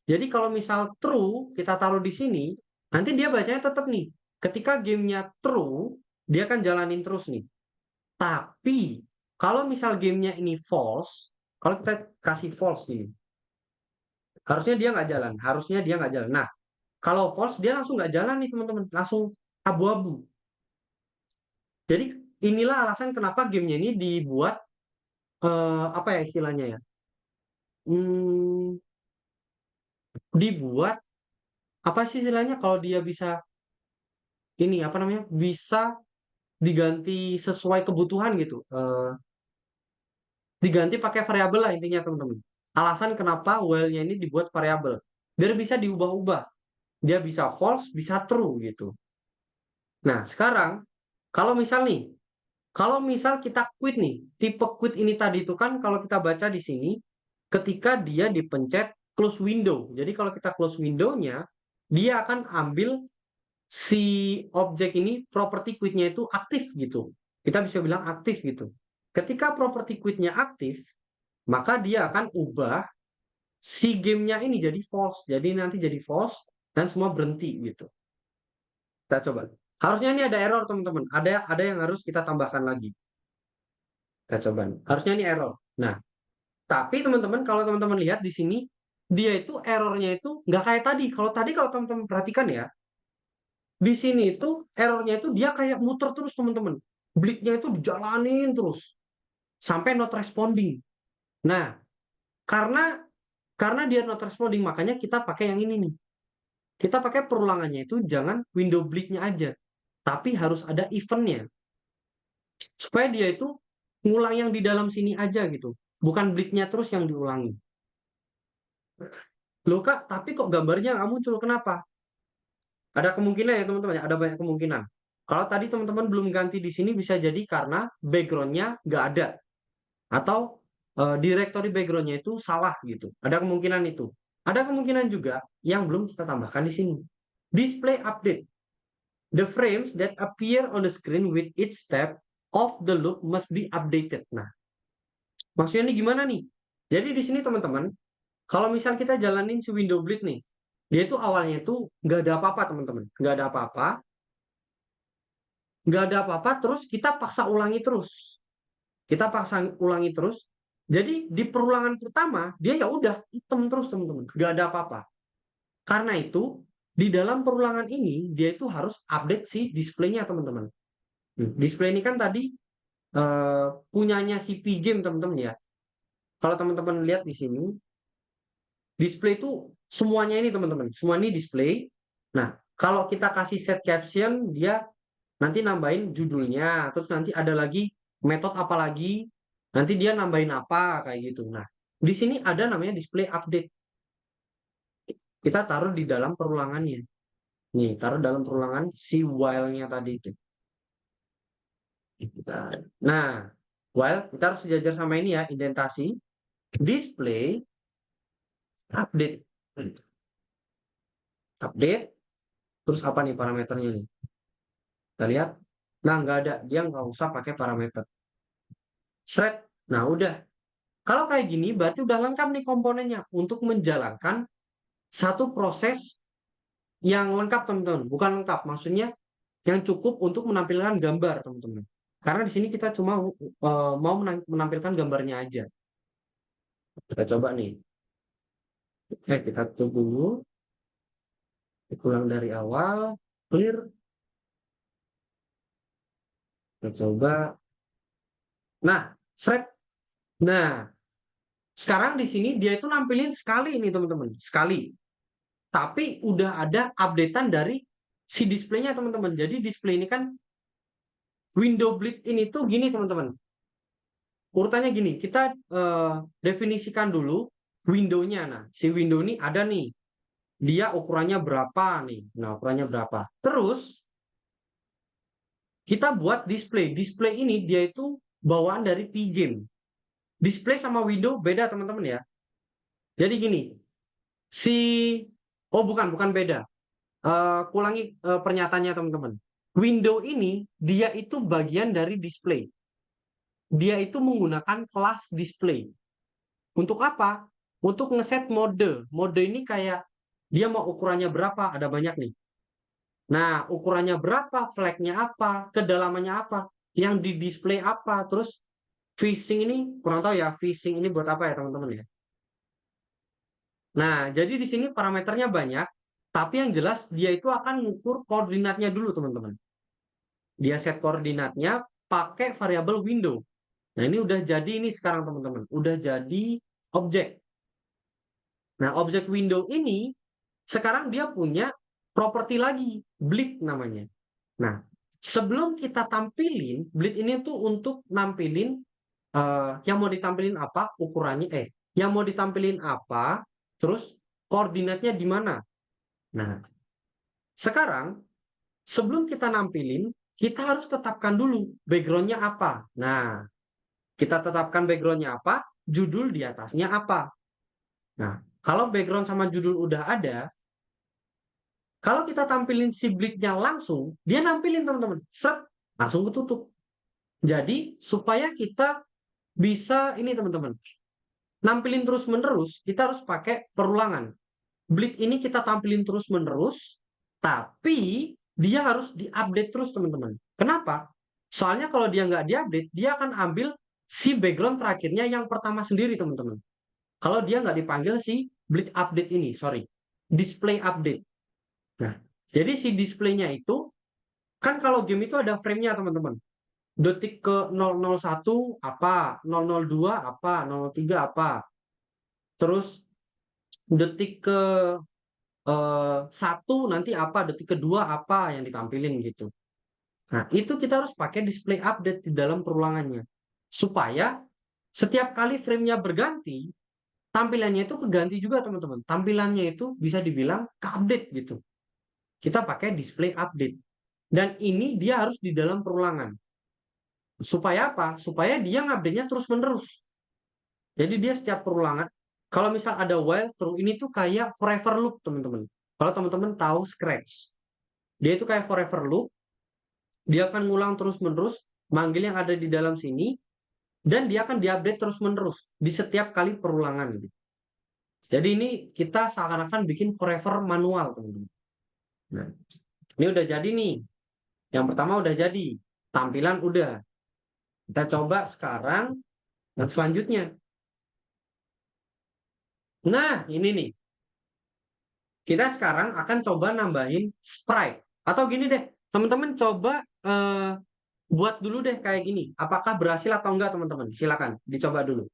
S1: Jadi kalau misal true kita taruh di sini, nanti dia bacanya tetap nih. Ketika gamenya true, dia akan jalanin terus nih. Tapi kalau misal gamenya ini false, kalau kita kasih false nih, harusnya dia nggak jalan. Harusnya dia nggak jalan. Nah, kalau false dia langsung nggak jalan nih teman-teman, langsung abu-abu. Jadi inilah alasan kenapa gamenya ini dibuat apa ya istilahnya ya? Hmm, dibuat apa sih istilahnya kalau dia bisa ini apa namanya? Bisa diganti sesuai kebutuhan gitu. Diganti pakai variabel lah intinya teman-teman. Alasan kenapa while-nya ini dibuat variabel. Biar bisa diubah-ubah. Dia bisa false, bisa true gitu. Nah, sekarang kalau misal nih, kalau misal kita quit nih, tipe quit ini tadi itu kan kalau kita baca di sini ketika dia dipencet close window. Jadi kalau kita close window-nya, dia akan ambil si objek ini property quit-nya itu aktif gitu. Kita bisa bilang aktif gitu. Ketika property quit-nya aktif, maka dia akan ubah si gamenya ini jadi false. Jadi nanti jadi false dan semua berhenti gitu. Kita coba. Harusnya ini ada error teman-teman. Ada yang harus kita tambahkan lagi. Kita coba. Harusnya ini error. Nah, tapi teman-teman kalau teman-teman lihat di sini dia itu errornya itu nggak kayak tadi. Kalau teman-teman perhatikan ya, di sini itu errornya itu dia kayak muter terus teman-teman. Bliknya itu dijalanin terus sampai not responding. Nah, karena karena dia not responding makanya kita pakai yang ini nih. Kita pakai perulangannya itu jangan window bleed-nya aja, tapi harus ada event-nya. Supaya dia itu ngulang yang di dalam sini aja gitu. Bukan bleed-nya terus yang diulangi. Loh Kak, tapi kok gambarnya nggak muncul? Kenapa? Ada kemungkinan ya teman-teman, ya, ada banyak kemungkinan. Kalau tadi teman-teman belum ganti di sini bisa jadi karena background-nya nggak ada. Atau directory background-nya itu salah gitu. Ada kemungkinan itu. Ada kemungkinan juga yang belum kita tambahkan di sini. Display update. The frames that appear on the screen with each step of the loop must be updated. Nah, maksudnya ini gimana nih? Jadi di sini teman-teman, kalau misal kita jalanin si window bleed nih, dia itu awalnya itu nggak ada apa-apa teman-teman, nggak ada apa-apa, nggak ada apa-apa, terus kita paksa ulangi terus, kita paksa ulangi terus. Jadi di perulangan pertama dia ya udah hitam terus teman-teman, nggak ada apa-apa. Karena itu di dalam perulangan ini dia itu harus update si displaynya teman-teman. Display ini kan tadi punyanya si P-Game teman-teman ya. Kalau teman-teman lihat di sini, display itu semuanya ini teman-teman, semua ini display. Nah, kalau kita kasih set caption, dia nanti nambahin judulnya, terus nanti ada lagi metode apa lagi, nanti dia nambahin apa kayak gitu. Nah, di sini ada namanya display update. Kita taruh di dalam perulangannya. Nih, taruh dalam perulangan si while-nya tadi itu. Nah, while kita harus sejajar sama ini ya, indentasi, display, update. Update, terus apa nih parameternya nih? Kita lihat. Nah, nggak ada. Dia nggak usah pakai parameter. Thread. Nah, udah. Kalau kayak gini, berarti udah lengkap nih komponennya untuk menjalankan satu proses yang lengkap, teman-teman. Bukan lengkap, maksudnya yang cukup untuk menampilkan gambar, teman-teman. Karena di sini kita cuma mau menampilkan gambarnya aja. Kita coba nih. Kita tutup dulu. Ulang dari awal. Clear. Kita coba. Nah, thread. Nah, sekarang di sini dia itu nampilin sekali ini, teman-teman. Sekali. Tapi udah ada updatean dari si displaynya, teman-teman. Jadi display ini kan window bleed ini tuh gini, teman-teman. Urutannya gini, kita definisikan dulu window-nya. Nah, si window ini ada nih. Dia ukurannya berapa nih? Nah, ukurannya berapa? Terus kita buat display. Display ini dia itu bawaan dari P-Game. Display sama window beda, teman-teman ya. Jadi gini, si oh bukan beda. Kulangi pernyataannya, teman-teman. Window ini dia itu bagian dari display. Dia itu menggunakan kelas display. Untuk apa? Untuk ngeset mode. Mode ini kayak dia mau ukurannya berapa, ada banyak nih. Nah, ukurannya berapa, flagnya apa, kedalamannya apa, yang di display apa, terus phishing ini kurang tahu ya, phishing ini buat apa ya teman-teman ya. Nah, jadi di sini parameternya banyak, tapi yang jelas dia itu akan mengukur koordinatnya dulu teman-teman. Dia set koordinatnya pakai variabel window. Nah, ini udah jadi ini sekarang teman-teman, udah jadi objek. Nah, objek window ini sekarang dia punya properti lagi, bleed namanya. Nah, sebelum kita tampilin, bleed ini tuh untuk nampilin yang mau ditampilin apa, ukurannya, yang mau ditampilin apa, terus koordinatnya di mana. Nah, sekarang sebelum kita nampilin, kita harus tetapkan dulu backgroundnya apa. Nah, kita tetapkan backgroundnya apa, judul di atasnya apa. Nah, kalau background sama judul udah ada, kalau kita tampilin si bleed-nya langsung, dia nampilin teman-teman, seret, langsung ketutup. Jadi supaya kita bisa ini teman-teman, nampilin terus-menerus, kita harus pakai perulangan. Bleed ini kita tampilin terus-menerus, tapi dia harus diupdate terus teman-teman. Kenapa? Soalnya kalau dia nggak diupdate, dia akan ambil si background terakhirnya yang pertama sendiri teman-teman. Kalau dia nggak dipanggil si bleed update ini, sorry, display update. Nah, jadi si displaynya itu, kan kalau game itu ada frame-nya teman-teman. Detik ke 001 apa, 002 apa, 003 apa. Terus detik ke 1 nanti apa, detik kedua apa yang ditampilin gitu. Nah, itu kita harus pakai display update di dalam perulangannya. Supaya setiap kali frame-nya berganti, tampilannya itu keganti juga teman-teman. Tampilannya itu bisa dibilang ke-update gitu. Kita pakai display update. Dan ini dia harus di dalam perulangan. Supaya apa? Supaya dia ngupdate-nya terus-menerus. Jadi dia setiap perulangan, kalau misal ada while true, ini tuh kayak forever loop, teman-teman. Kalau teman-teman tahu Scratch, dia itu kayak forever loop, dia akan ngulang terus-menerus, manggil yang ada di dalam sini, dan dia akan diupdate terus-menerus di setiap kali perulangan. Jadi ini kita seakan-akan bikin forever manual, teman-teman. Nah, ini udah jadi nih. Yang pertama udah jadi, tampilan udah. Kita coba sekarang yang selanjutnya. Nah, ini nih. Kita sekarang akan coba nambahin sprite. Atau gini deh, teman-teman coba Buat dulu deh kayak gini. Apakah berhasil atau enggak teman-teman? Silakan dicoba dulu.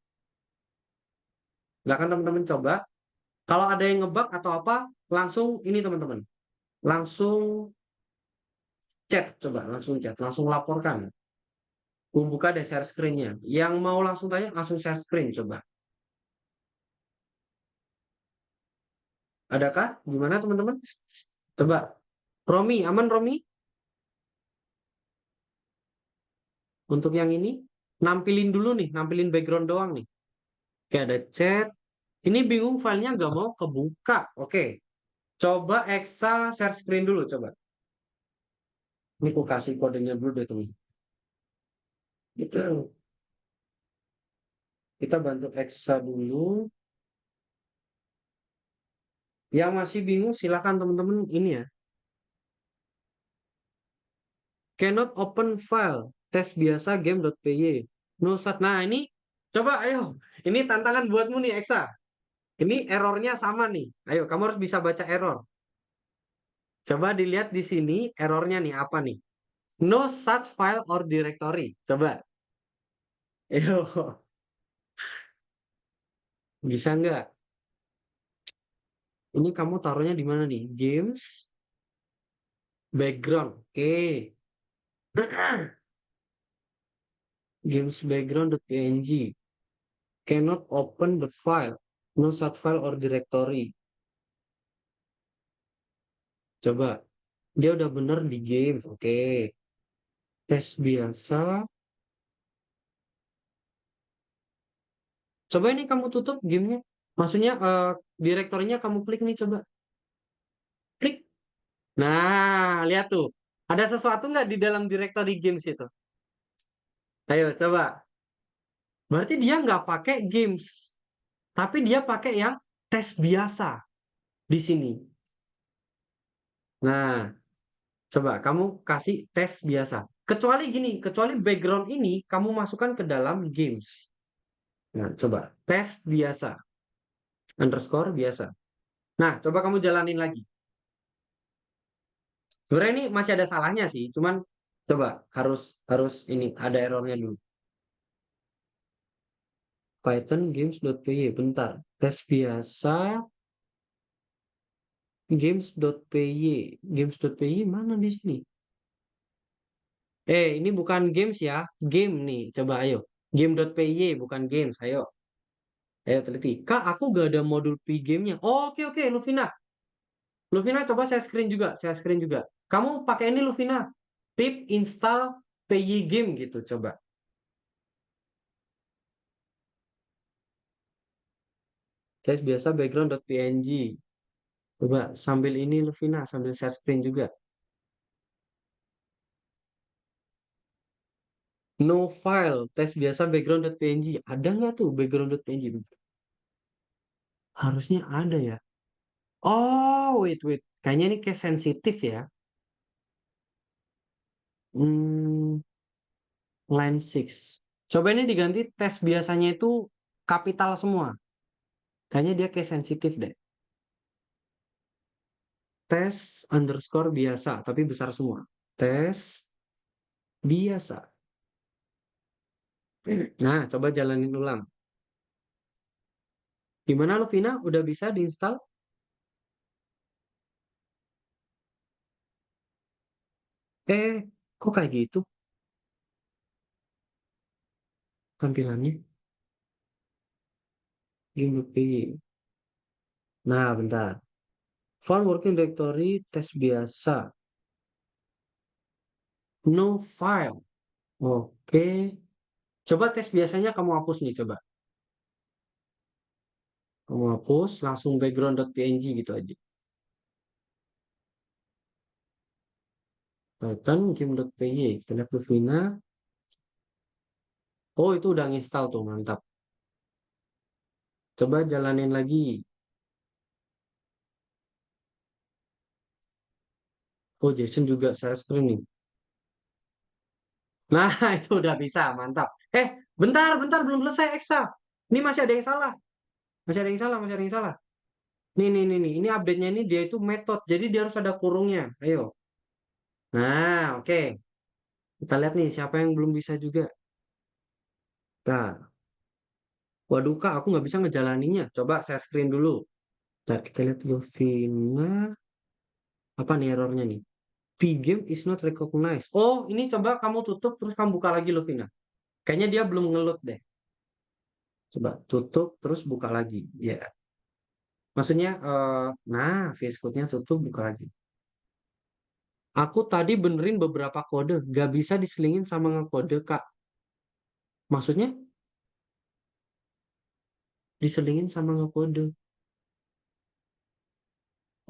S1: Silakan teman-teman coba. Kalau ada yang ngebug atau apa, langsung ini teman-teman. Langsung chat coba, langsung chat, langsung laporkan. Gue buka deh share screen-nya. Yang mau langsung tanya, langsung share screen coba. Adakah? Gimana teman-teman? Coba. Romi, aman Romi? Untuk yang ini, nampilin dulu nih, nampilin background doang nih. Oke, ada chat. Ini bingung filenya nggak mau kebuka. Oke, coba Eksa share screen dulu, coba. Ini aku kasih kodenya dulu deh teman. Gitu. Kita bantu Eksa dulu. Yang masih bingung silakan teman-teman ini ya. Cannot open file. Tes biasa game.py. No start. Nah ini coba ayo. Ini tantangan buatmu nih Eksa. Ini errornya sama nih. Ayo kamu harus bisa baca error. Coba dilihat di sini errornya nih apa nih? No such file or directory. Coba. Ayo. Bisa nggak? Ini kamu taruhnya di mana nih? Games, background. Oke. Games background.png. Cannot open the file. No such file or directory. Coba. Dia udah bener di game. Oke. Tes biasa. Coba ini kamu tutup gamenya. Maksudnya direktorinya kamu klik nih coba. Klik. Nah, lihat tuh. Ada sesuatu nggak di dalam directory games itu? Ayo coba. Berarti dia nggak pakai games. Tapi dia pakai yang tes biasa di sini. Nah, coba kamu kasih tes biasa. Kecuali gini, kecuali background ini kamu masukkan ke dalam games. Nah, coba tes biasa underscore biasa. Nah, coba kamu jalanin lagi. Sebenarnya ini masih ada salahnya sih, cuman coba harus harus ini ada errornya dulu. Python games.py bentar. Tes biasa games.py. Games.py mana di sini? Ini bukan games ya, game nih. Coba ayo. Game.py bukan games. Ayo, ayo teliti. Kak, aku gak ada modul P gamenya. Oh, oke oke, Luvina. Luvina coba saya screen juga, saya screen juga. Kamu pakai ini Luvina. Pip install PY game gitu, coba. Tes biasa background.png. Coba sambil ini Luvina, sambil share screen juga. No file, tes biasa background.png. Ada nggak tuh background.png? Harusnya ada ya. Oh, wait, wait. Kayaknya ini kayak sensitif ya. Hmm, line 6. Coba ini diganti tes biasanya itu kapital semua. Kayaknya dia kayak sensitif deh. Tes underscore biasa, tapi besar semua. Tes biasa. Nah, coba jalanin ulang. Gimana lo, Vina? Udah bisa diinstal? Eh, kok kayak gitu tampilannya? Game.py. Nah, bentar. Found working directory tes biasa. No file. Oke. Coba tes biasanya kamu hapus nih, coba. Kamu hapus, langsung background.png gitu aja. Python game.py. Kita lihat Luvina. Oh, itu udah install tuh, mantap. Coba jalanin lagi. Oh, Jason juga share screen nih. Nah, itu udah bisa, mantap. Bentar, bentar, belum selesai Eksa. Ini masih ada yang salah. Masih ada yang salah, masih ada yang salah. Nih. Ini update-nya ini dia itu metode. Jadi dia harus ada kurungnya. Ayo. Nah, oke. Kita lihat nih siapa yang belum bisa juga. Nah, waduh kak, aku nggak bisa ngejalaninnya. Coba saya screen dulu. Nah, kita lihat Lovina. Apa nih errornya nih? V-game is not recognized. Oh, ini coba kamu tutup terus kamu buka lagi Lovina. Kayaknya dia belum ngeload deh. Coba tutup terus buka lagi. Ya, maksudnya, nah, VS Code-nya tutup buka lagi. Aku tadi benerin beberapa kode, gak bisa diselingin sama ngekode kak. Maksudnya diselingin sama ngekode.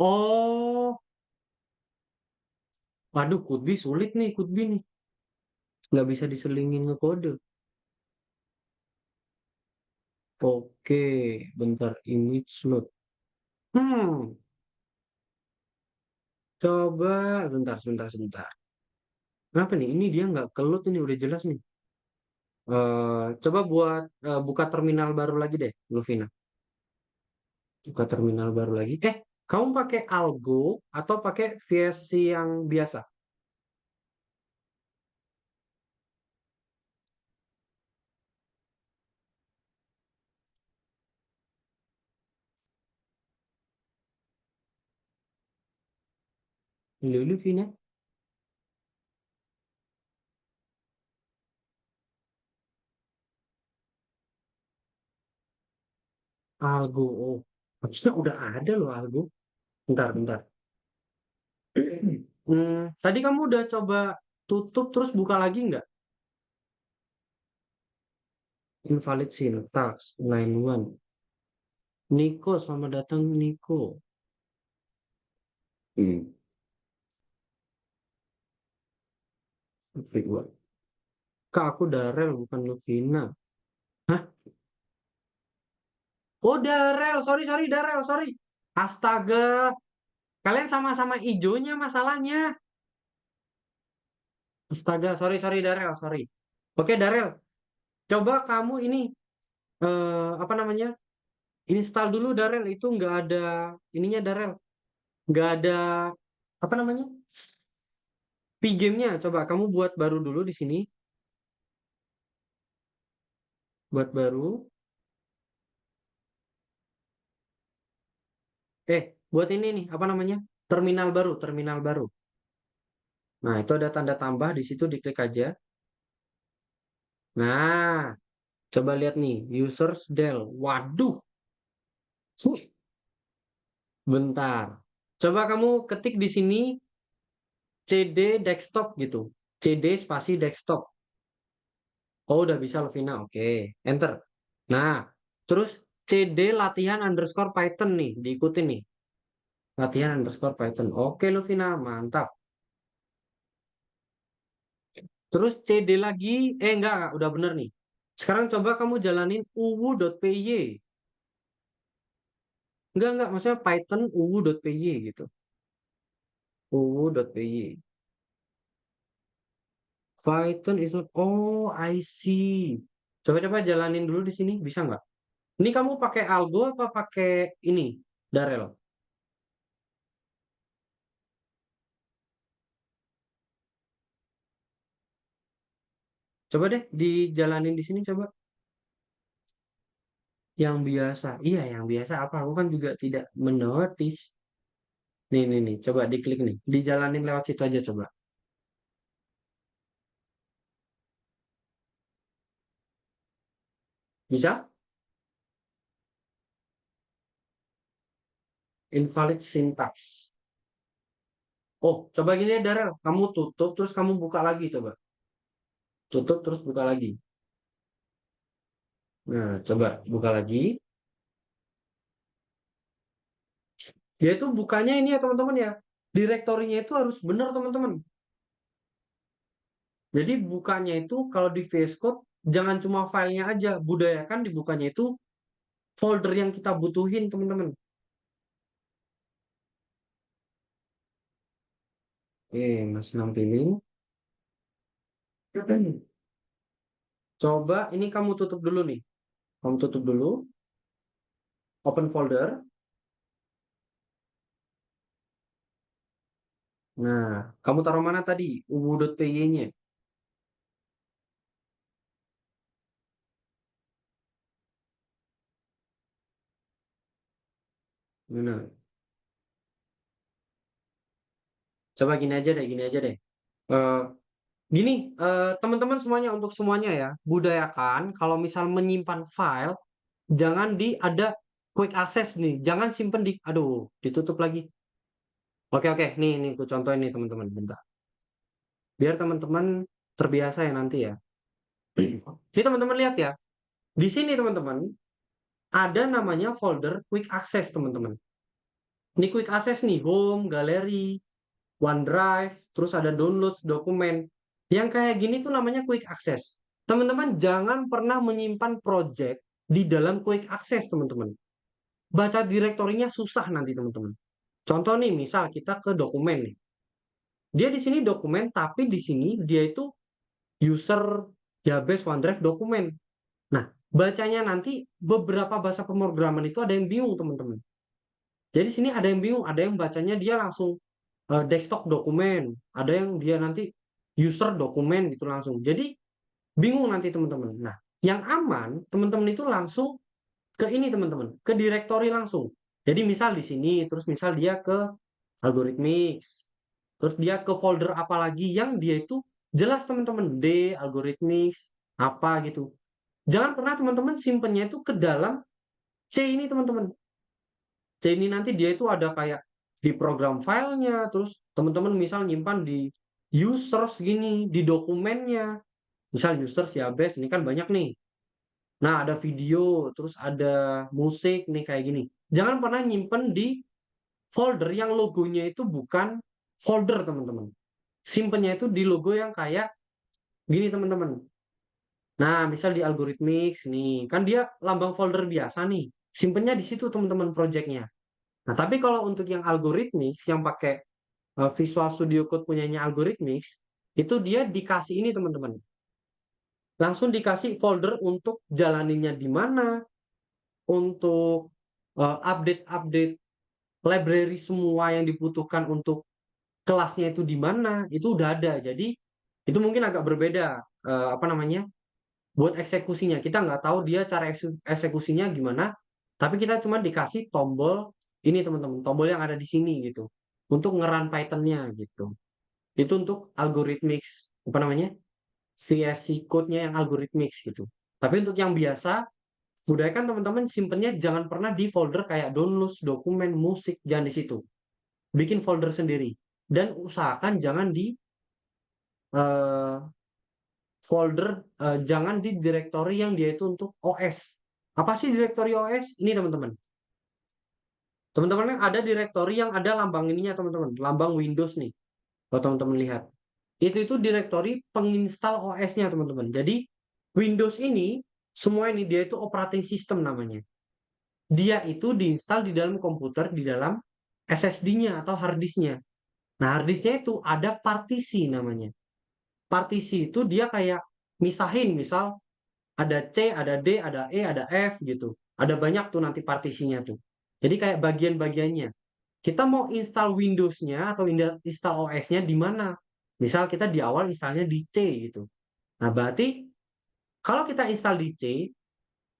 S1: Oh, waduh, could be sulit nih, could be nih. Nggak bisa diselingin ngekode. Oke, bentar image load. Hmm, coba bentar, sebentar, sebentar. Kenapa nih? Ini dia nggak kelut ini udah jelas nih. Coba buat buka terminal baru lagi deh, Luvina. Buka terminal baru lagi. Kamu pakai Algo atau pakai versi yang biasa? Luvina, Algo. Oh, harusnya udah ada loh Algo. Bentar, bentar. Tadi kamu udah coba tutup terus buka lagi nggak? Invalid syntax, line one. Niko, selamat datang Niko. Hmm. Tapi gua. Kak, aku Darel bukan Luvina. Hah? Oh, Darel. Sorry, sorry, Darel. Sorry. Astaga. Kalian sama-sama ijonya masalahnya. Astaga. Sorry, sorry, Darel. Sorry. Oke, Darel. Coba kamu ini. Apa namanya? Install dulu, Darel. Itu nggak ada ininya, Darel. Nggak ada. Apa namanya? Pgame-nya. Coba kamu buat baru dulu di sini. Buat baru. Buat ini nih. Apa namanya? Terminal baru. Terminal baru. Nah, itu ada tanda tambah. Di situ diklik aja. Nah, coba lihat nih, users del. Waduh, bentar. Coba kamu ketik di sini CD desktop gitu. CD spasi desktop. Oh, udah bisa Lovina. Oke, enter. Nah, terus CD latihan underscore Python nih, diikutin nih. Latihan underscore Python. Oke, Lovina, mantap. Terus CD lagi, enggak, udah bener nih. Sekarang coba kamu jalanin uwu.py. Enggak, maksudnya Python uwu.py gitu. uwu.py. Python is not. Oh, I see. Coba-coba jalanin dulu di sini, bisa nggak? Ini kamu pakai Algo apa pakai ini, Darel? Coba deh dijalanin di sini coba. Yang biasa. Iya, yang biasa apa? Aku kan juga tidak menotis. Nih. Coba diklik nih. Dijalanin lewat situ aja coba. Bisa? Invalid syntax. Oh, coba gini ya, Darel. Kamu tutup, terus kamu buka lagi coba. Tutup, terus buka lagi. Nah, coba buka lagi. Dia itu bukanya ini ya, teman-teman ya. Direktorinya itu harus benar, teman-teman. Jadi bukanya itu kalau di VS Code jangan cuma filenya aja, budayakan dibukanya itu folder yang kita butuhin, teman-teman. Mas nampilin. Coba ini kamu tutup dulu nih. Kamu tutup dulu, open folder. Nah, kamu taruh mana tadi? uwu.py-nya. Benar. Coba gini aja deh. Eh, Gini, teman-teman semuanya, untuk semuanya ya, budayakan kalau misal menyimpan file, jangan ada quick access nih, jangan simpen aduh, ditutup lagi. Oke, oke, nih, aku contohin nih teman-teman, bentar. Biar teman-teman terbiasa ya nanti ya. Jadi teman-teman lihat ya, di sini teman-teman, ada namanya folder quick access teman-teman. Ini quick access nih, home, galeri, OneDrive, terus ada download dokumen. Yang kayak gini tuh namanya quick access. Teman-teman jangan pernah menyimpan project di dalam quick access, teman-teman. Baca direktorinya susah nanti, teman-teman. Contoh nih, misal kita ke dokumen nih. Dia di sini dokumen, tapi di sini dia itu user database OneDrive dokumen. Nah, bacanya nanti beberapa bahasa pemrograman itu ada yang bingung, teman-teman. Jadi sini ada yang bingung, ada yang bacanya dia langsung desktop dokumen, ada yang dia nanti user dokumen gitu langsung. Jadi bingung nanti teman-teman. Nah, yang aman teman-teman itu langsung ke ini teman-teman, ke directory langsung. Jadi misal di sini, terus misal dia ke algorithmics, terus dia ke folder apa lagi yang dia itu jelas teman-teman, D, algorithmics, apa gitu. Jangan pernah teman-teman simpennya itu ke dalam C ini teman-teman. C ini nanti dia itu ada kayak di program filenya, terus teman-teman misal nyimpan di users gini, di dokumennya. Misal users ya base, ini kan banyak nih. Nah, ada video, terus ada musik nih kayak gini. Jangan pernah nyimpen di folder yang logonya itu bukan folder, teman-teman. Simpennya itu di logo yang kayak gini, teman-teman. Nah, misal di algorithmics nih, kan dia lambang folder biasa nih. Simpennya di situ, teman-teman, projectnya. Nah, tapi kalau untuk yang algorithmics, yang pakai Visual Studio Code punyanya algorithmics, itu dia dikasih ini, teman-teman. Langsung dikasih folder untuk jalaninnya di mana, untuk update-update library semua yang dibutuhkan untuk kelasnya itu di mana, itu udah ada. Jadi itu mungkin agak berbeda apa namanya buat eksekusinya. Kita nggak tahu dia cara eksekusinya gimana, tapi kita cuma dikasih tombol ini teman-teman, tombol yang ada di sini gitu untuk ngeran Python-nya gitu. Itu untuk algorithmics apa namanya VSC code-nya yang algorithmics gitu. Tapi untuk yang biasa, budayakan teman-teman simpennya jangan pernah di folder kayak downloads, dokumen, musik, jangan di situ. Bikin folder sendiri. Dan usahakan jangan di eh, folder, jangan di directory yang dia itu untuk OS. Apa sih directory OS? Ini teman-teman. Teman-teman ada directory yang ada lambang ininya teman-teman. Lambang Windows nih. Kalau teman-teman lihat. Itu directory penginstal OS-nya teman-teman. Jadi Windows ini, semua ini dia itu operating system namanya. Dia itu diinstal di dalam komputer, di dalam SSD-nya atau hard disk-nya. Nah, hard disk-nya itu ada partisi namanya. Partisi itu dia kayak misahin, misal ada C, ada D, ada E, ada F gitu. Ada banyak tuh nanti partisinya tuh. Jadi kayak bagian-bagiannya. Kita mau install Windows-nya atau install OS-nya di mana? Misal kita di awal installnya di C gitu. Nah, berarti kalau kita install di C,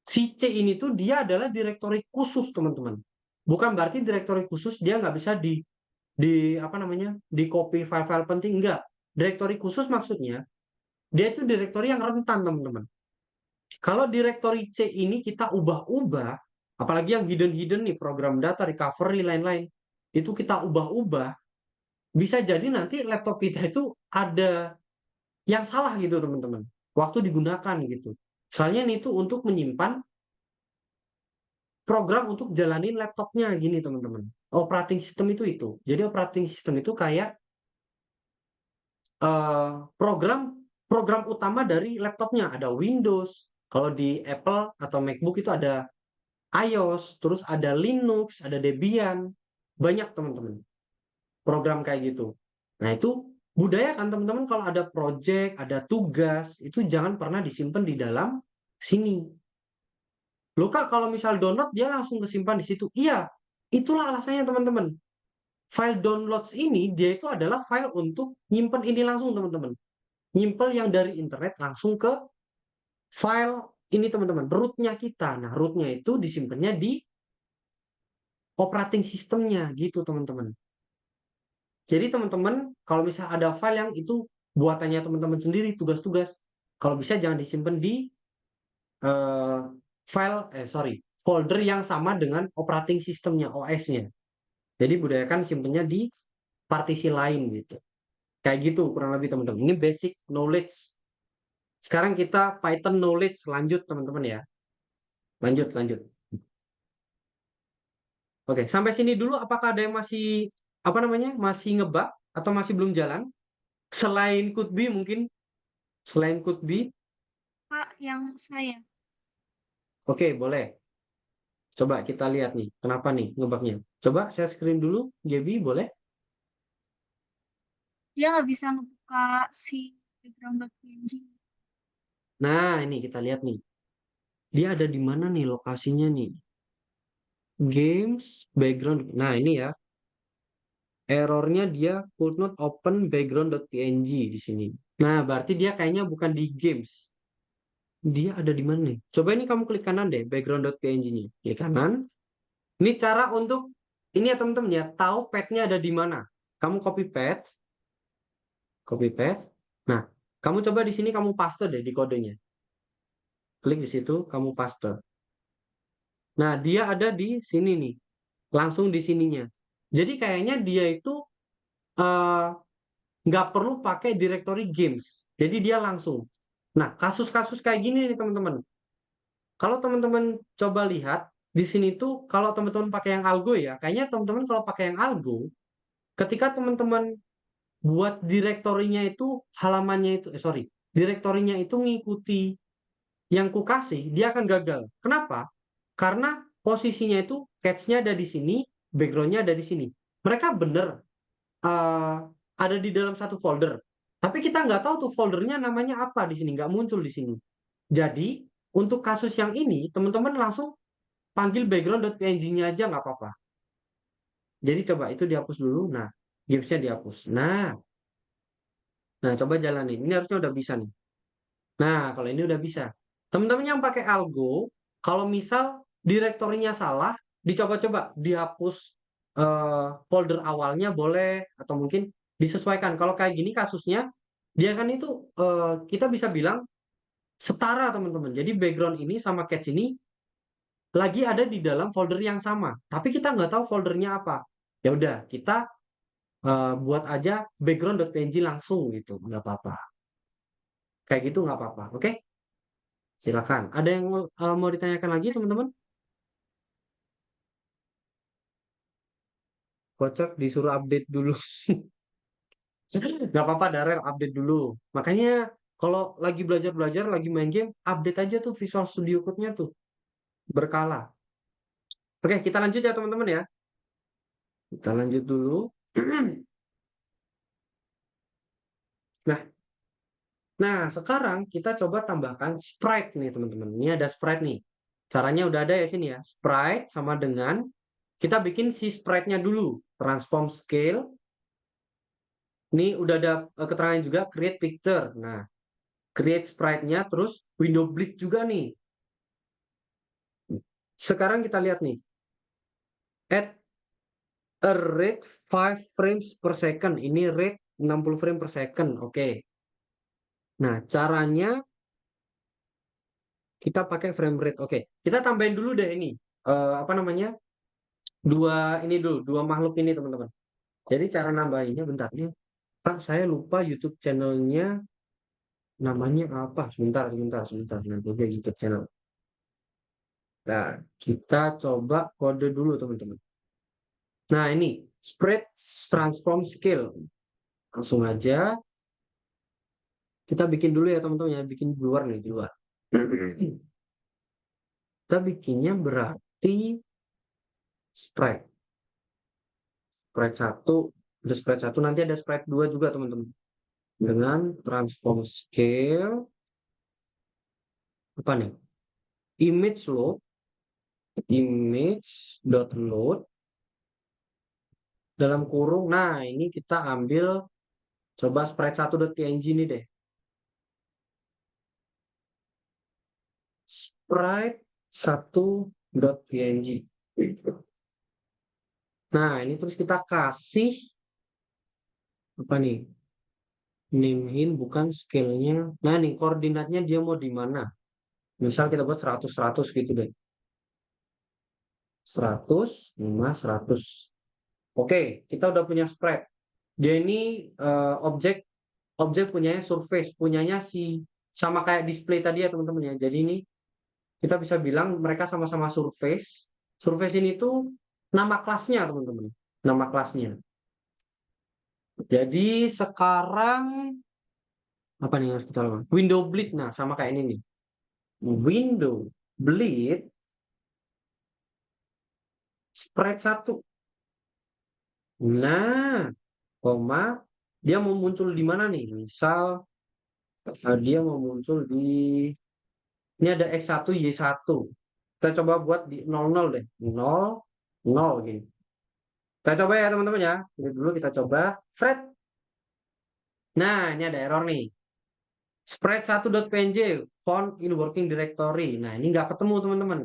S1: si C ini tuh dia adalah direktori khusus, teman-teman. Bukan berarti direktori khusus dia nggak bisa di apa namanya di copy file-file penting, enggak. Direktori khusus maksudnya dia itu direktori yang rentan, teman-teman. Kalau direktori C ini kita ubah-ubah, apalagi yang hidden-hidden nih, program data recovery lain-lain, itu kita ubah-ubah, bisa jadi nanti laptop kita itu ada yang salah gitu, teman-teman. Waktu digunakan gitu. Soalnya ini tuh untuk menyimpan program untuk jalanin laptopnya gini, teman-teman. Operating system itu. Jadi operating system itu kayak program program utama dari laptopnya. Ada Windows, kalau di Apple atau MacBook itu ada iOS, terus ada Linux, ada Debian, banyak teman-teman program kayak gitu. Nah itu budaya kan teman-teman, kalau ada project, ada tugas, itu jangan pernah disimpan di dalam sini. Loh Kak, kalau misal download dia langsung kesimpan di situ. Iya, itulah alasannya teman-teman. File downloads ini dia itu adalah file untuk nyimpen ini langsung, teman-teman. Nyimpen yang dari internet langsung ke file ini, teman-teman. Rootnya kita. Nah, rootnya itu disimpannya di operating sistemnya gitu teman-teman. Jadi teman-teman kalau misalnya ada file yang itu buatannya teman-teman sendiri, tugas-tugas, kalau bisa jangan disimpan di eh, folder yang sama dengan operating sistemnya, OS-nya. Jadi budayakan simpennya di partisi lain gitu. Kayak gitu kurang lebih teman-teman. Ini basic knowledge. Sekarang kita Python knowledge lanjut teman-teman ya. Lanjut, lanjut. Oke, sampai sini dulu apakah ada yang masih apa namanya? Masih ngebug atau masih belum jalan? Selain could be mungkin, selain could be.
S2: Kak, yang saya.
S1: Oke, boleh. Coba kita lihat nih, kenapa nih ngebugnya. Coba saya screen dulu, Gaby, boleh?
S2: Dia nggak bisa ngebuka si background.png.
S1: Nah, ini kita lihat nih. Dia ada di mana nih lokasinya nih? Games, background. Nah, ini ya. Errornya dia could not open background.png di sini. Nah, berarti dia kayaknya bukan di games. Dia ada di mana nih? Coba ini kamu klik kanan deh, background.png-nya. Klik kanan. Ini cara untuk, ini ya teman-teman ya, tahu pad-nya ada di mana. Kamu copy pad, copy paste. Nah, kamu coba di sini kamu paste deh di kodenya. Klik di situ, kamu paste. Nah, dia ada di sini nih, langsung di sininya. Jadi kayaknya dia itu eh, nggak perlu pakai directory games. Jadi dia langsung. Nah, kasus-kasus kayak gini nih teman-teman. Kalau teman-teman coba lihat di sini tuh, kalau teman-teman pakai yang algo ya, kayaknya teman-teman kalau pakai yang algo, ketika teman-teman buat direktorinya itu halamannya itu, direktorinya itu ngikuti yang ku kasih, dia akan gagal. Kenapa? Karena posisinya itu cache-nya ada di sini, background-nya ada di sini. Mereka benar uh, ada di dalam satu folder. Tapi kita nggak tahu tuh foldernya namanya apa di sini, nggak muncul di sini. Jadi, untuk kasus yang ini, teman-teman langsung panggil background.png-nya aja nggak apa-apa. Jadi coba itu dihapus dulu. Nah, gipsnya dihapus. Nah, coba jalanin. Ini harusnya udah bisa nih. Nah, kalau ini udah bisa. Teman-teman yang pakai algo, kalau misal direktorinya salah, dicoba-coba dihapus folder awalnya boleh atau mungkin disesuaikan. Kalau kayak gini kasusnya, dia kan itu kita bisa bilang setara teman-teman. Jadi background ini sama cache ini lagi ada di dalam folder yang sama, tapi kita nggak tahu foldernya apa. Ya udah, kita buat aja background.png langsung gitu, nggak apa-apa. Kayak gitu nggak apa-apa, oke? Silakan. Ada yang mau ditanyakan lagi, teman-teman? Kocak disuruh update dulu. Nggak apa-apa, Darel, update dulu. Makanya kalau lagi belajar-belajar, lagi main game, update aja tuh Visual Studio Code-nya tuh, berkala. Oke, kita lanjut ya, teman-teman ya. Kita lanjut dulu. Nah, nah, sekarang kita coba tambahkan sprite nih, teman-teman. Ini ada sprite nih. Caranya udah ada ya sini ya. Sprite sama dengan kita bikin si sprite-nya dulu. Transform scale. Ini udah ada keterangan juga create picture. Nah, create sprite-nya terus window bleed juga nih. Sekarang kita lihat nih. Add a rate 5 frames per second. Ini rate 60 frame per second. Oke. Nah, caranya kita pakai frame rate. Oke. Kita tambahin dulu deh ini. Apa namanya? Dua makhluk ini teman-teman. Jadi cara nambahinnya bentar nih. Pak, saya lupa YouTube channelnya namanya apa. Sebentar. Nanti aja YouTube channel. Nah, kita coba kode dulu teman-teman. Nah, ini spread transform scale. Langsung aja kita bikin dulu ya teman-teman ya. Bikin di luar nih, di luar. Kita bikinnya berarti spread. Spread satu, ada spread satu, nanti ada spread dua juga teman-teman. Dengan transform scale, apa nih? Image.load dalam kurung. Nah, ini kita ambil coba sprite1.png ini deh. Sprite1.png. Nah, ini terus kita kasih apa nih? Name-in bukan scale-nya. Nah, nih koordinatnya dia mau di mana? Misal kita buat 100 100 gitu deh. 100 5 100. Oke, kita udah punya spread. Dia ini objek objek punyanya surface, punyanya si sama kayak display tadi ya teman-teman ya. Jadi ini kita bisa bilang mereka sama-sama surface. Surface ini tuh nama kelasnya teman-teman. Nama kelasnya. Jadi sekarang apa nih yang harus kita lakukan? Window bleed. Nah, sama kayak ini nih. Window bleed spread satu. Nah, koma dia mau muncul di mana nih? Misal dia mau muncul di ini ada X1 Y1. Kita coba buat di 00 deh. 0 0 gini. Kita coba ya teman-teman ya. Ini dulu kita coba spread. Nah, ini ada error nih. Spread 1.png found in working directory. Nah, ini nggak ketemu teman-teman.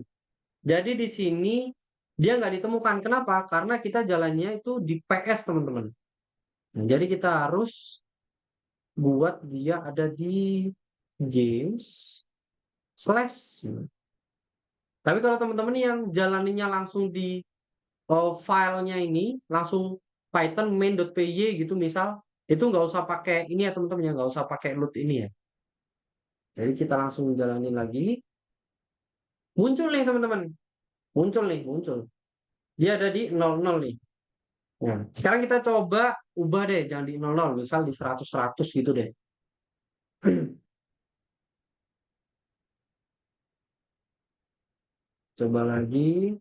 S1: Jadi di sini dia nggak ditemukan. Kenapa? Karena kita jalannya itu di PS teman-teman. Nah, jadi kita harus buat dia ada di games slash. Tapi kalau teman-teman yang jalaninya langsung di filenya ini langsung Python main.py gitu misal itu nggak usah pakai ini ya teman-teman ya nggak usah pakai load ini ya. Jadi kita langsung jalanin lagi. Muncul nih teman-teman. Muncul. Dia ada di 00 nih. Nah, sekarang kita coba ubah deh jangan di 00 misal di 100 100 gitu deh. Coba lagi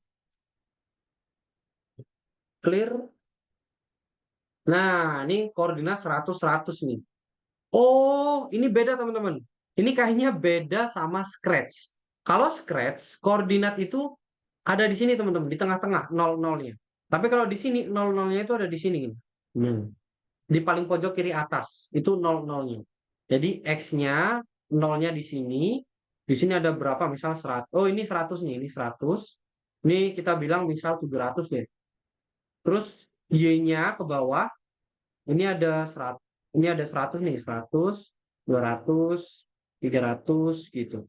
S1: clear. Nah, ini koordinat 100 100 nih. Oh, ini beda teman-teman. Ini kayaknya beda sama Scratch. Kalau Scratch, koordinat itu ada di sini teman-teman, di tengah-tengah 00-nya. Tapi kalau di sini 00-nya itu ada di sini. Gini. Di paling pojok kiri atas, itu 00-nya. Jadi X-nya, 0-nya di sini. Di sini ada berapa? Misal 100. Oh, ini 100 nih, ini 100. Ini kita bilang misal 700 deh. Terus Y-nya ke bawah, ini ada 100, ini ada 100 nih, 100, 200, 300 gitu.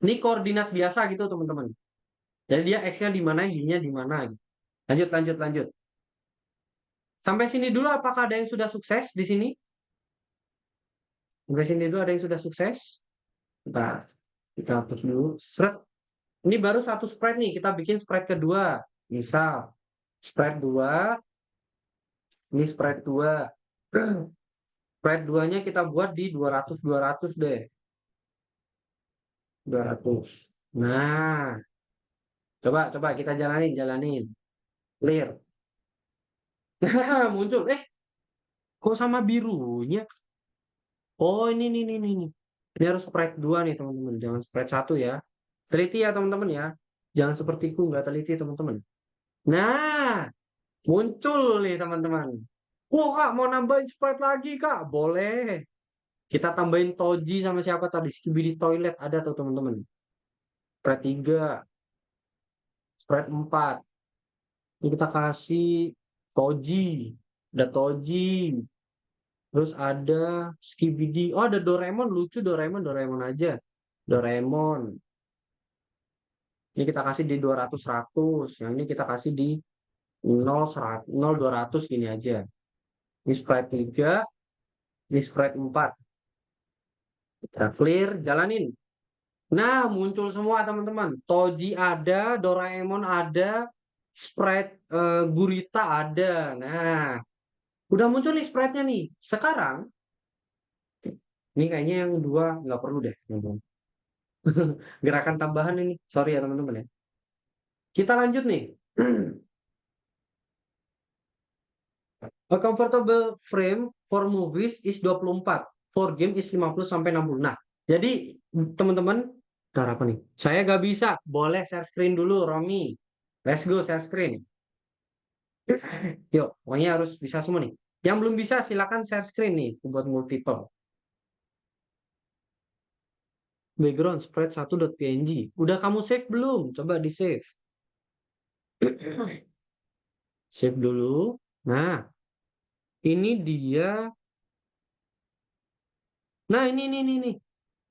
S1: Ini koordinat biasa gitu, teman-teman. Jadi dia X-nya di mana, Y-nya di mana gitu. Lanjut. Sampai sini dulu apakah ada yang sudah sukses di sini? Sampai sini dulu ada yang sudah sukses? Nah, kita hapus dulu. Seret. Ini baru satu spread nih, kita bikin spread kedua. Misal, spread 2, ini spread 2. Spread 2-nya kita buat di 200 200 deh. 200. Nah, coba kita jalanin. Clear. Muncul. Kok sama birunya? Oh, ini. Ini harus spread 2 nih, teman-teman. Jangan spread 1 ya. Teliti ya, teman-teman ya. Jangan sepertiku, nggak teliti, teman-teman. Nah, muncul nih, teman-teman. Wah, Kak, mau nambahin spread lagi, Kak? Boleh. Kita tambahin Toji sama siapa tadi? Skibidi Toilet ada tuh, teman-teman. Spread 3, spread 4. Ini kita kasih Toji. Ada Toji. Terus ada Skibidi. Oh, ada Doraemon. Lucu Doraemon aja. Doraemon. Ini kita kasih di 200 100. Yang ini kita kasih di 0 100, 0 200 gini aja. Ini spread 3, ini spread 4. Kita clear, jalanin. Nah, muncul semua teman-teman. Toji ada, Doraemon ada, spread Gurita ada. Nah, udah muncul nih spreadnya nih. Sekarang, ini kayaknya yang dua nggak perlu deh. Gerakan tambahan ini. Sorry ya teman-teman ya. Kita lanjut nih. A comfortable frame for movies is 24. For game is 50 sampai 60. Nah, jadi teman-teman, ntar apa nih? Saya nggak bisa. Boleh share screen dulu, Romi. Let's go share screen. Yuk, pokoknya harus bisa semua nih. Yang belum bisa silakan share screen nih buat multiple. Background spread 1.png. Udah kamu save belum? Coba di save. Save dulu. Nah, ini dia. Nah, ini.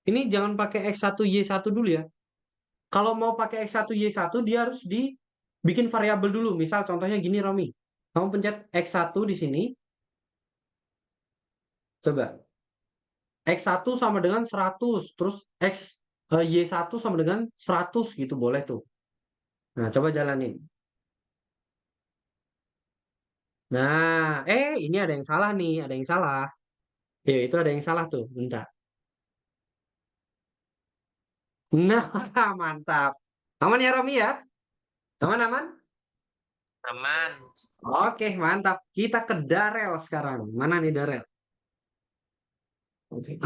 S1: Ini jangan pakai X1Y1 dulu ya. Kalau mau pakai X1Y1, dia harus dibikin variabel dulu. Misal contohnya gini, Romi. Kamu pencet X1 di sini. Coba. X1 sama dengan 100. Terus Y1 sama dengan 100 gitu. Boleh tuh. Nah, coba jalanin. Nah, ini ada yang salah nih. Ada yang salah. Ya, itu ada yang salah tuh. Bentar. Nah, mantap. Aman ya, Romi ya? Aman-aman?
S3: Aman.
S1: Oke, mantap. Kita ke Darel sekarang. Mana nih Darel? Oke.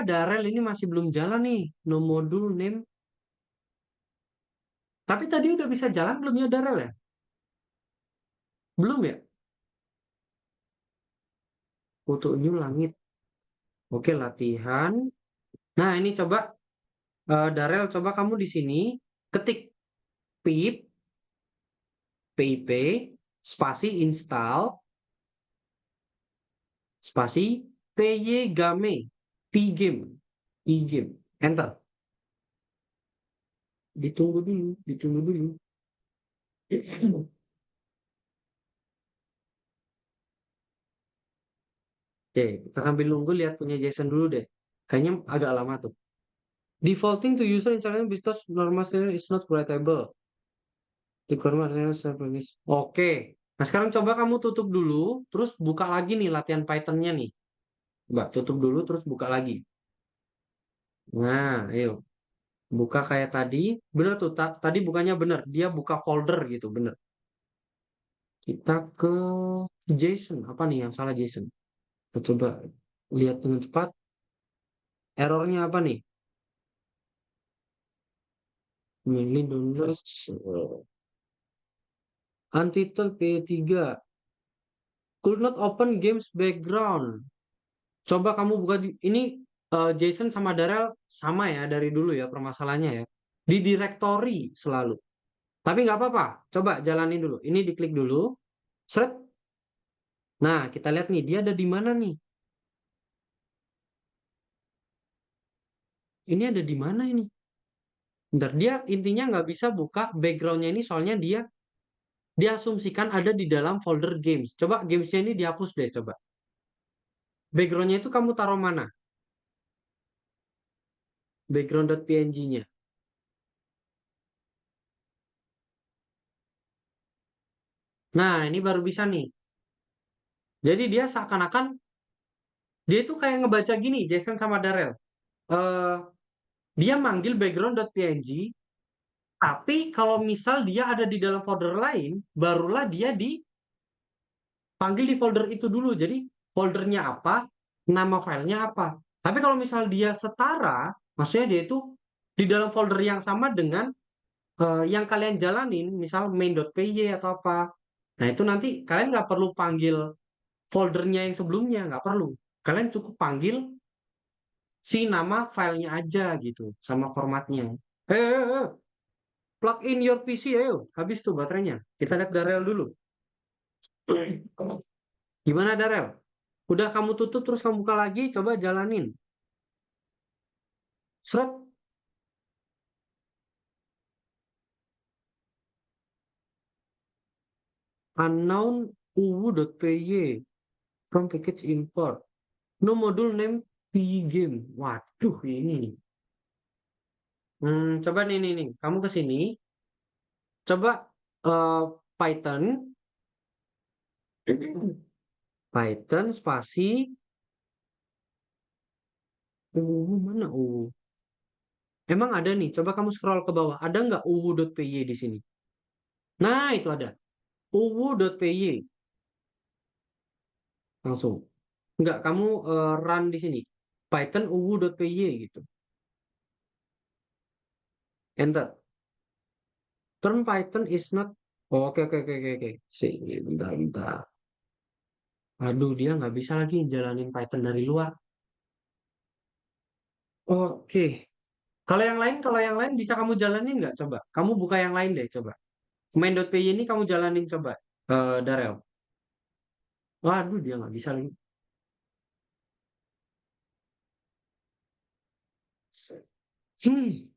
S1: Darel ini masih belum jalan nih. No module name. Tapi tadi udah bisa jalan belum ya Darel ya? Belum ya? Foto new langit. Oke, latihan. Nah, ini coba Darel, coba kamu di sini ketik pip, pip, spasi install, spasi pygame, pgame, pgame. Enter. Ditunggu dulu, ditunggu dulu. Oke, kita sambil nunggu lihat punya Jason dulu deh. Kayaknya agak lama tuh. Defaulting to user installation because normal serial is not compatible. Requirement service. Oke. Nah, sekarang coba kamu tutup dulu, terus buka lagi nih latihan Python-nya nih. Coba tutup dulu, terus buka lagi. Nah, ayo. Buka kayak tadi. Bener tuh, tadi bukannya bener. Dia buka folder gitu, bener. Kita ke JSON. Apa nih yang salah JSON? Kita coba lihat dengan cepat. Errornya apa nih? Mainly download Untitled P3 could not open games background. Coba kamu buka ini Jason sama Darel sama ya dari dulu ya permasalahannya ya. Di directory selalu. Tapi nggak apa-apa. Coba jalanin dulu. Ini diklik dulu. Set. Nah, kita lihat nih dia ada di mana nih? Ini ada di mana ini? Bentar, dia intinya nggak bisa buka backgroundnya ini soalnya dia diasumsikan ada di dalam folder games. Coba gamesnya ini dihapus deh coba. Backgroundnya itu kamu taruh mana? Background.png-nya. Nah, ini baru bisa nih. Jadi dia seakan-akan dia itu kayak ngebaca gini, Jason sama Darrell. Eh, dia manggil background.png, tapi kalau misal dia ada di dalam folder lain, barulah dia dipanggil di folder itu dulu. Jadi foldernya apa, nama filenya apa. Tapi kalau misal dia setara, maksudnya dia itu di dalam folder yang sama dengan yang kalian jalanin, misal main.py atau apa. Nah itu nanti kalian nggak perlu panggil foldernya yang sebelumnya, nggak perlu. Kalian cukup panggil si nama filenya aja gitu, sama formatnya. Plug in your PC, ayo. Habis tuh baterainya. Kita lihat Darel dulu. Gimana Darel? Udah kamu tutup terus kamu buka lagi, coba jalanin. Seret. Unknown uwu.py from package import. No module name pgame. Waduh, ini nih. Coba nih. Kamu ke sini. Coba eh, Python. Python spasi. Mana uwu? Emang ada nih. Coba kamu scroll ke bawah. Ada nggak uwu.py di sini? Nah, itu ada. uwu.py. Langsung. Nggak, kamu run di sini. Python uwu.py gitu. Enter. Term Python is not. Oh, oke. Sini, bentar. Aduh, dia nggak bisa lagi jalanin Python dari luar. Oke. Kalau yang lain bisa kamu jalanin nggak? Coba. Kamu buka yang lain deh, coba. Main.py ini kamu jalanin coba. Darel. Waduh, dia nggak bisa lagi. Hmm.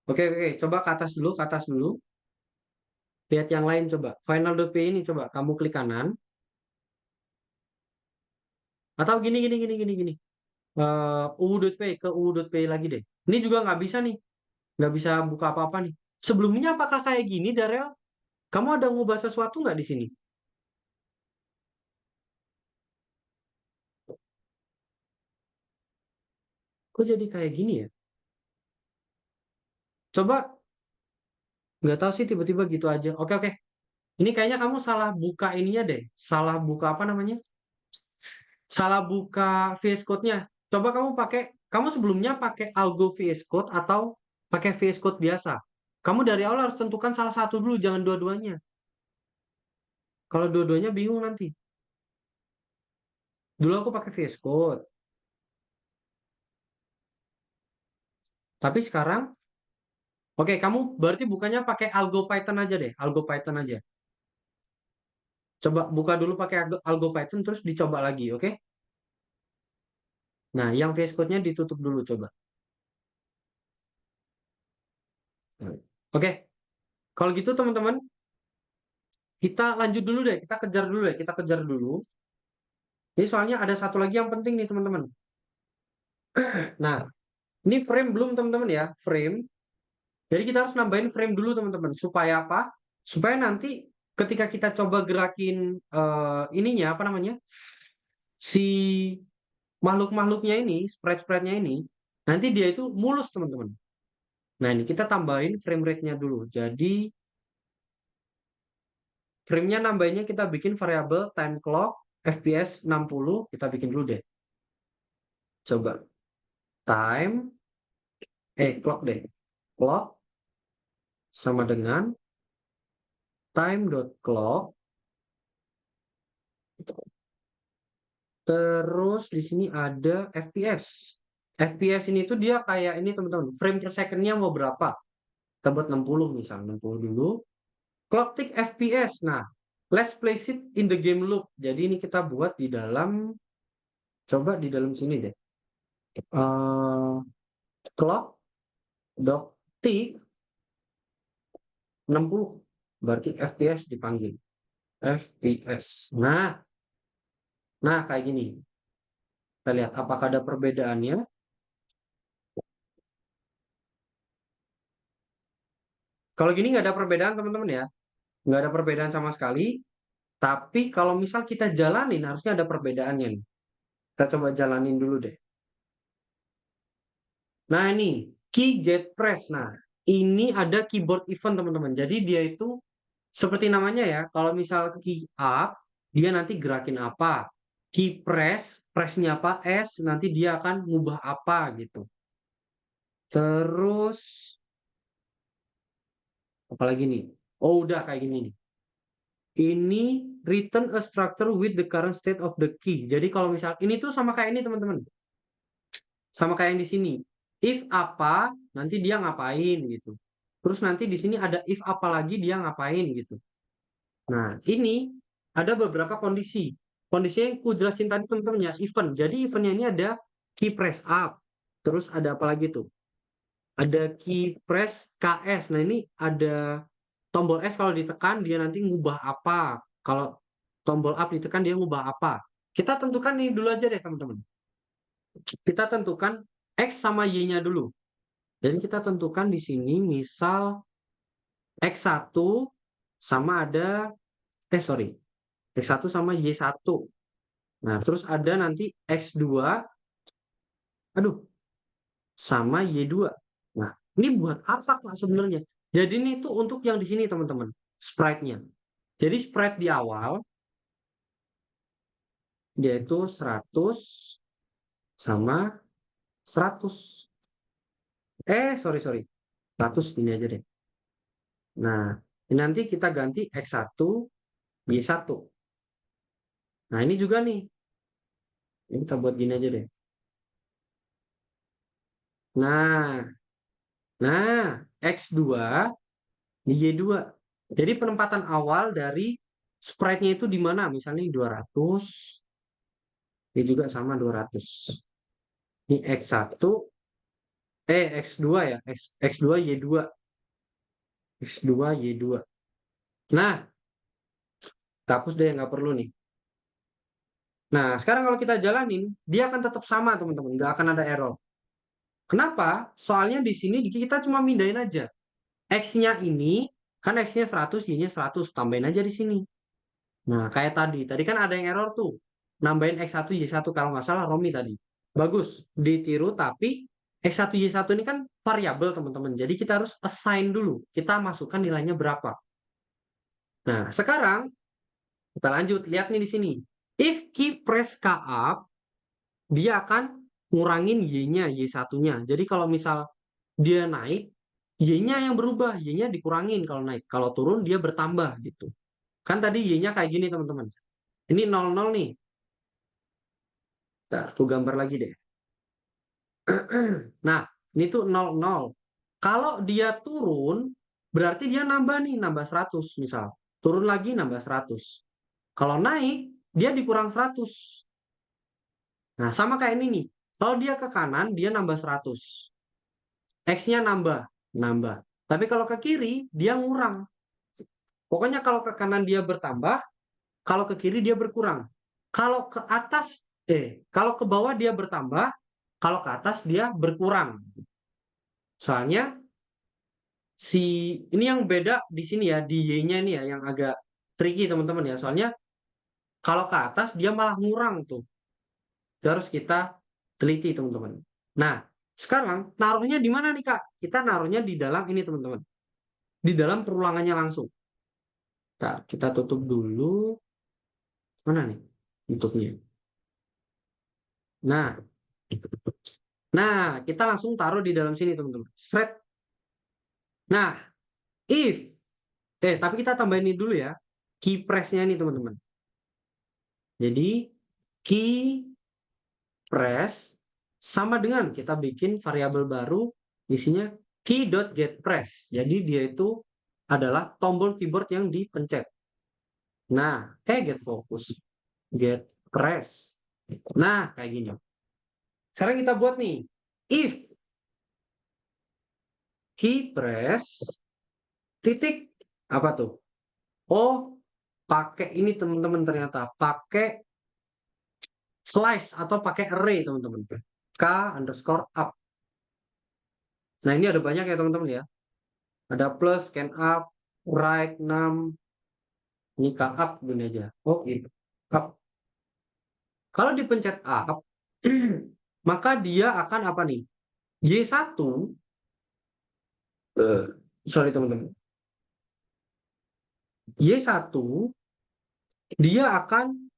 S1: Oke, oke. Coba ke atas dulu, ke atas dulu. Lihat yang lain coba. Final.py ini coba kamu klik kanan. Atau gini, gini, gini, gini, gini. uu.py ke uu.py lagi deh. Ini juga nggak bisa nih. Nggak bisa buka apa-apa nih. Sebelumnya apakah kayak gini, Darel? Kamu ada ngubah sesuatu nggak di sini? Kok jadi kayak gini ya? Coba, nggak tahu sih tiba-tiba gitu aja. Oke, oke. Ini kayaknya kamu salah buka ininya deh. Salah buka apa namanya? Salah buka VS Code-nya. Coba kamu sebelumnya pakai Algo VS Code atau pakai VS Code biasa? Kamu dari awal harus tentukan salah satu dulu, jangan dua-duanya. Kalau dua-duanya bingung nanti. Dulu aku pakai VS Code. Tapi sekarang, oke, kamu berarti bukannya pakai Algo Python aja deh. Algo Python aja. Coba buka dulu pakai Algo Python, terus dicoba lagi, oke? Nah, yang VS Code-nya ditutup dulu, coba. Oke, kalau gitu teman-teman, kita lanjut dulu deh. Kita kejar dulu deh. Kita kejar dulu. Ini soalnya ada satu lagi yang penting nih, teman-teman. Nah, ini frame belum, teman-teman ya? Frame. Jadi kita harus nambahin frame dulu, teman-teman. Supaya apa? Supaya nanti ketika kita coba gerakin ininya, apa namanya? Si makhluk-makhluknya ini, sprite-sprite-nya ini, nanti dia itu mulus, teman-teman. Nah, ini kita tambahin frame rate-nya dulu. Jadi, frame-nya nambahinnya kita bikin variabel time clock, FPS 60. Kita bikin dulu deh. Coba. Time, clock deh. Clock sama dengan time.clock. Terus di sini ada FPS. FPS ini tuh dia kayak ini teman-teman. Frame per second-nya mau berapa? Kita buat 60 misal, 60 dulu. Clock tick FPS. Nah, let's place it in the game loop. Jadi ini kita buat di dalam, coba di dalam sini deh. Clock dot tick 60. Berarti FPS dipanggil. FPS. Nah kayak gini. Kita lihat apakah ada perbedaannya. Kalau gini nggak ada perbedaan teman-teman ya. Nggak ada perbedaan sama sekali. Tapi kalau misal kita jalanin harusnya ada perbedaannya nih. Kita coba jalanin dulu deh. Nah ini key get press. Nah ini ada keyboard event teman-teman. Jadi dia itu seperti namanya ya. Kalau misal key up dia nanti gerakin apa. Key press, pressnya apa S nanti dia akan ngubah apa gitu. Terus apalagi nih? Oh udah kayak gini nih. Ini return a structure with the current state of the key. Jadi kalau misal ini tuh sama kayak ini teman-teman. Sama kayak yang di sini. If apa, nanti dia ngapain gitu. Terus nanti di sini ada if apa lagi dia ngapain gitu. Nah, ini ada beberapa kondisi. Kondisi yang ku jelasin tadi teman-teman ya, event. Jadi eventnya ini ada key press up. Terus ada apa lagi tuh? Ada key press KS. Nah, ini ada tombol S kalau ditekan dia nanti ngubah apa. Kalau tombol up ditekan dia ngubah apa. Kita tentukan ini dulu aja deh teman-teman. Kita tentukan X sama Y-nya dulu. Jadi kita tentukan di sini misal X1 sama ada sorry. X1 sama Y1. Nah, terus ada nanti X2 aduh sama Y2. Nah, ini buat apa Kak sebenarnya? Jadi ini tuh untuk yang di sini teman-teman, sprite-nya. Jadi sprite di awal yaitu 100 sama 100. Sorry. 100 ini aja deh. Nah, ini nanti kita ganti X1, Y1. Nah, ini juga nih. Ini kita buat gini aja deh. Nah, X2, Y2. Jadi penempatan awal dari sprite-nya itu di mana? Misalnya 200, ini juga sama 200. Ini X1, X2 ya, X2 Y2, X2 Y2. Nah, kita hapus deh, nggak perlu nih. Nah, sekarang kalau kita jalanin, dia akan tetap sama teman-teman, nggak akan ada error. Kenapa? Soalnya di sini kita cuma mindahin aja. X-nya ini, kan X-nya 100, Y-nya 100, tambahin aja di sini. Nah, kayak tadi. Tadi kan ada yang error tuh. Nambahin X1, Y1 kalau nggak salah Romi tadi. Bagus, ditiru tapi X1, Y1 ini kan variabel teman-teman. Jadi kita harus assign dulu. Kita masukkan nilainya berapa. Nah, sekarang kita lanjut. Lihat nih di sini. If key press K up, dia akan ngurangin Y-nya, Y1-nya. Jadi kalau misal dia naik, Y-nya yang berubah, Y-nya dikurangin kalau naik. Kalau turun dia bertambah gitu. Kan tadi Y-nya kayak gini teman-teman. Ini 00 nih. Nah, aku gambar lagi deh. Nah, ini tuh 00. Kalau dia turun, berarti dia nambah nih, nambah 100 misal. Turun lagi nambah 100. Kalau naik, dia dikurang 100. Nah, sama kayak ini nih. Kalau dia ke kanan, dia nambah 100. X-nya nambah, nambah. Tapi kalau ke kiri, dia ngurang. Pokoknya kalau ke kanan dia bertambah, kalau ke kiri dia berkurang. Kalau ke atas, kalau ke bawah dia bertambah, kalau ke atas dia berkurang. Soalnya si ini yang beda di sini ya, di Y-nya ini ya yang agak tricky teman-teman ya. Soalnya kalau ke atas dia malah ngurang tuh. Itu harus kita teliti teman-teman. Nah, sekarang naruhnya di mana nih Kak? Kita naruhnya di dalam ini teman-teman. Di dalam perulangannya langsung. Nah, kita tutup dulu. Mana nih tutupnya? Nah, kita langsung taruh di dalam sini teman-teman. Thread. Nah, if tapi kita tambahin ini dulu ya. Key press-nya nih teman-teman. Jadi key press sama dengan kita bikin variabel baru isinya key.getPress. Jadi dia itu adalah tombol keyboard yang dipencet. Nah, get focus, get press. Nah, kayak gini. Sekarang kita buat nih, if key press titik apa tuh? Oh, pakai ini teman-teman ternyata pakai slice atau pakai array teman-teman. K underscore up. Nah, ini ada banyak ya teman-teman ya. Ada plus, scan up, right 6, ini K up gini aja. Oh, ini up. Kalau dipencet up, maka dia akan apa nih? Y1, sorry teman-teman. Y1 dia akan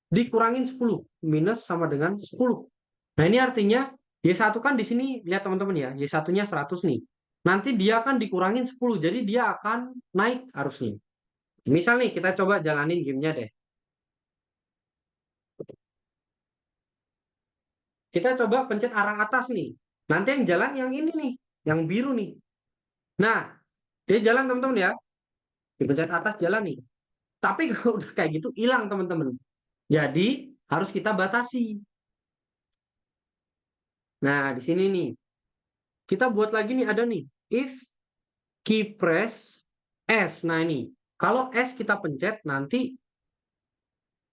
S1: dikurangin 10 minus sama dengan 10. Nah, ini artinya Y1 kan di sini lihat teman-teman ya, Y1-nya 100 nih. Nanti dia akan dikurangin 10, jadi dia akan naik arusnya. Misal nih kita coba jalanin gamenya deh. Kita coba pencet arah atas nih. Nanti yang jalan yang ini nih, yang biru nih. Nah, dia jalan teman-teman ya. Dipencet atas jalan nih. Tapi kalau udah kayak gitu hilang teman-teman. Jadi harus kita batasi. Nah, di sini nih. Kita buat lagi nih ada nih. If key press S. Nah ini. Kalau S kita pencet nanti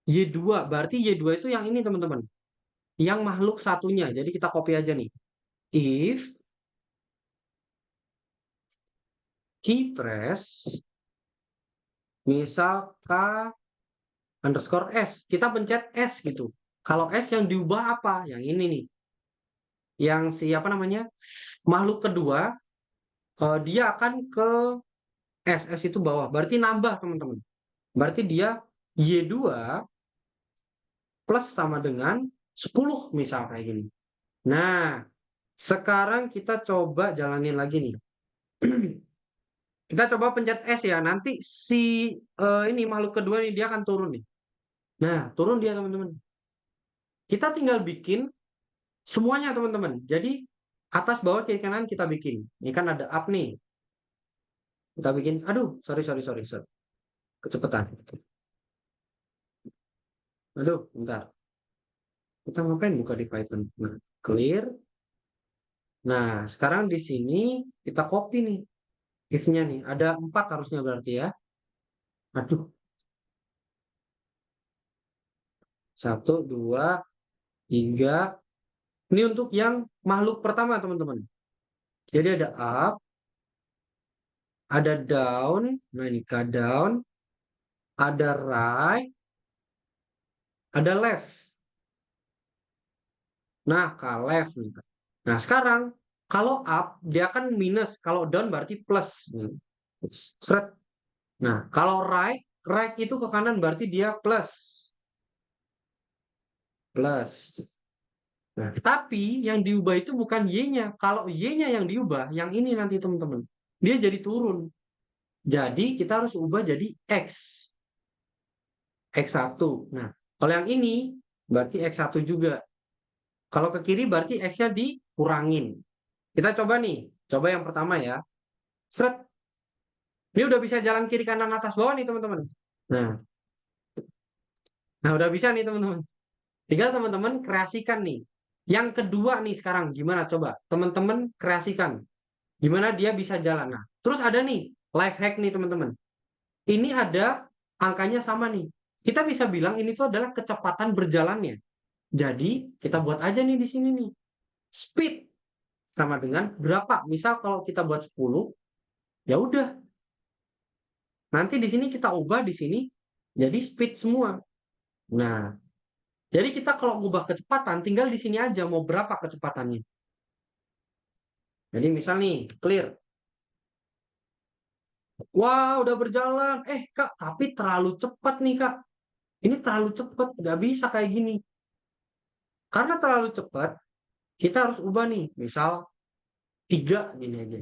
S1: Y2. Berarti Y2 itu yang ini teman-teman. Yang makhluk satunya. Jadi kita copy aja nih. If key press misal K underscore S. Kita pencet S gitu. Kalau S yang diubah apa? Yang ini nih. Yang siapa namanya? Makhluk kedua, dia akan ke S. S itu bawah. Berarti nambah teman-teman. Berarti dia Y2 plus sama dengan 10 misal kayak gini. Nah, sekarang kita coba jalanin lagi nih. Kita coba pencet S ya. Nanti si ini makhluk kedua nih dia akan turun nih. Nah, turun dia teman-teman. Kita tinggal bikin semuanya teman-teman. Jadi atas bawah kiri kanan kita bikin. Ini kan ada up nih. Kita bikin, aduh, sorry. Kecepatan. Aduh, bentar. Kita ngapain buka di Python? Nah, clear. Nah, sekarang di sini kita copy nih if-nya nih. Ada 4 harusnya berarti ya. Aduh, 1, 2, 3. Ini untuk yang makhluk pertama, teman-teman. Jadi ada up, ada down. Nah, ini ke down. Ada right, ada left. Nah, ke left nih. Nah, sekarang kalau up dia akan minus, kalau down berarti plus. Seret. Nah, kalau right, right itu ke kanan berarti dia plus. Plus. Nah, tapi yang diubah itu bukan Y-nya. Kalau Y-nya yang diubah, yang ini nanti teman-teman. Dia jadi turun. Jadi kita harus ubah jadi X. X1. Nah, kalau yang ini berarti X1 juga. Kalau ke kiri berarti X-nya dikurangin. Kita coba nih. Coba yang pertama ya. Seret. Ini udah bisa jalan kiri kanan atas bawah nih teman-teman. Nah, udah bisa nih teman-teman. Tinggal teman-teman kreasikan nih. Yang kedua nih sekarang gimana coba? Teman-teman kreasikan. Gimana dia bisa jalan. Nah, terus ada nih life hack nih teman-teman. Ini ada angkanya sama nih. Kita bisa bilang ini tuh adalah kecepatan berjalannya. Jadi kita buat aja nih di sini nih. Speed sama dengan berapa? Misal kalau kita buat 10, ya udah. Nanti di sini kita ubah di sini jadi speed semua. Nah, jadi kita kalau mengubah kecepatan tinggal di sini aja mau berapa kecepatannya. Jadi misal nih, clear. Wah, udah berjalan. Kak, tapi terlalu cepat nih, Kak. Ini terlalu cepat, nggak bisa kayak gini. Karena terlalu cepat, kita harus ubah nih. Misal 3 gini aja.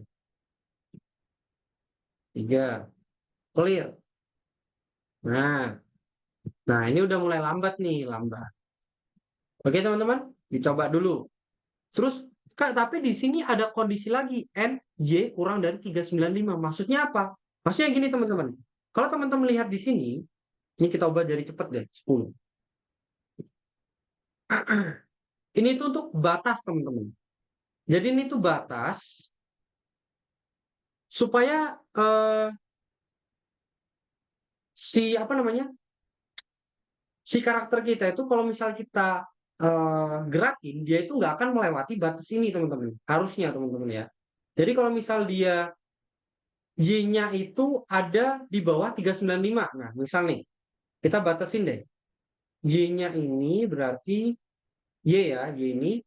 S1: 3. Clear. Nah, ini udah mulai lambat nih, lambat. Oke, teman-teman, dicoba dulu. Terus, Kak, tapi di sini ada kondisi lagi. N, Y kurang dari 395. Maksudnya apa? Maksudnya gini, teman-teman. Kalau teman-teman lihat di sini, ini kita ubah jadi cepat deh, 10. Ini tuh untuk batas, teman-teman. Jadi ini tuh batas supaya si apa namanya? Si karakter kita itu kalau misal kita gerakin, dia itu nggak akan melewati batas ini, teman-teman. Harusnya, teman-teman ya. Jadi kalau misal dia Y-nya itu ada di bawah 395. Nah, misal nih, kita batasin deh. Y-nya ini berarti Y ya, Y ini.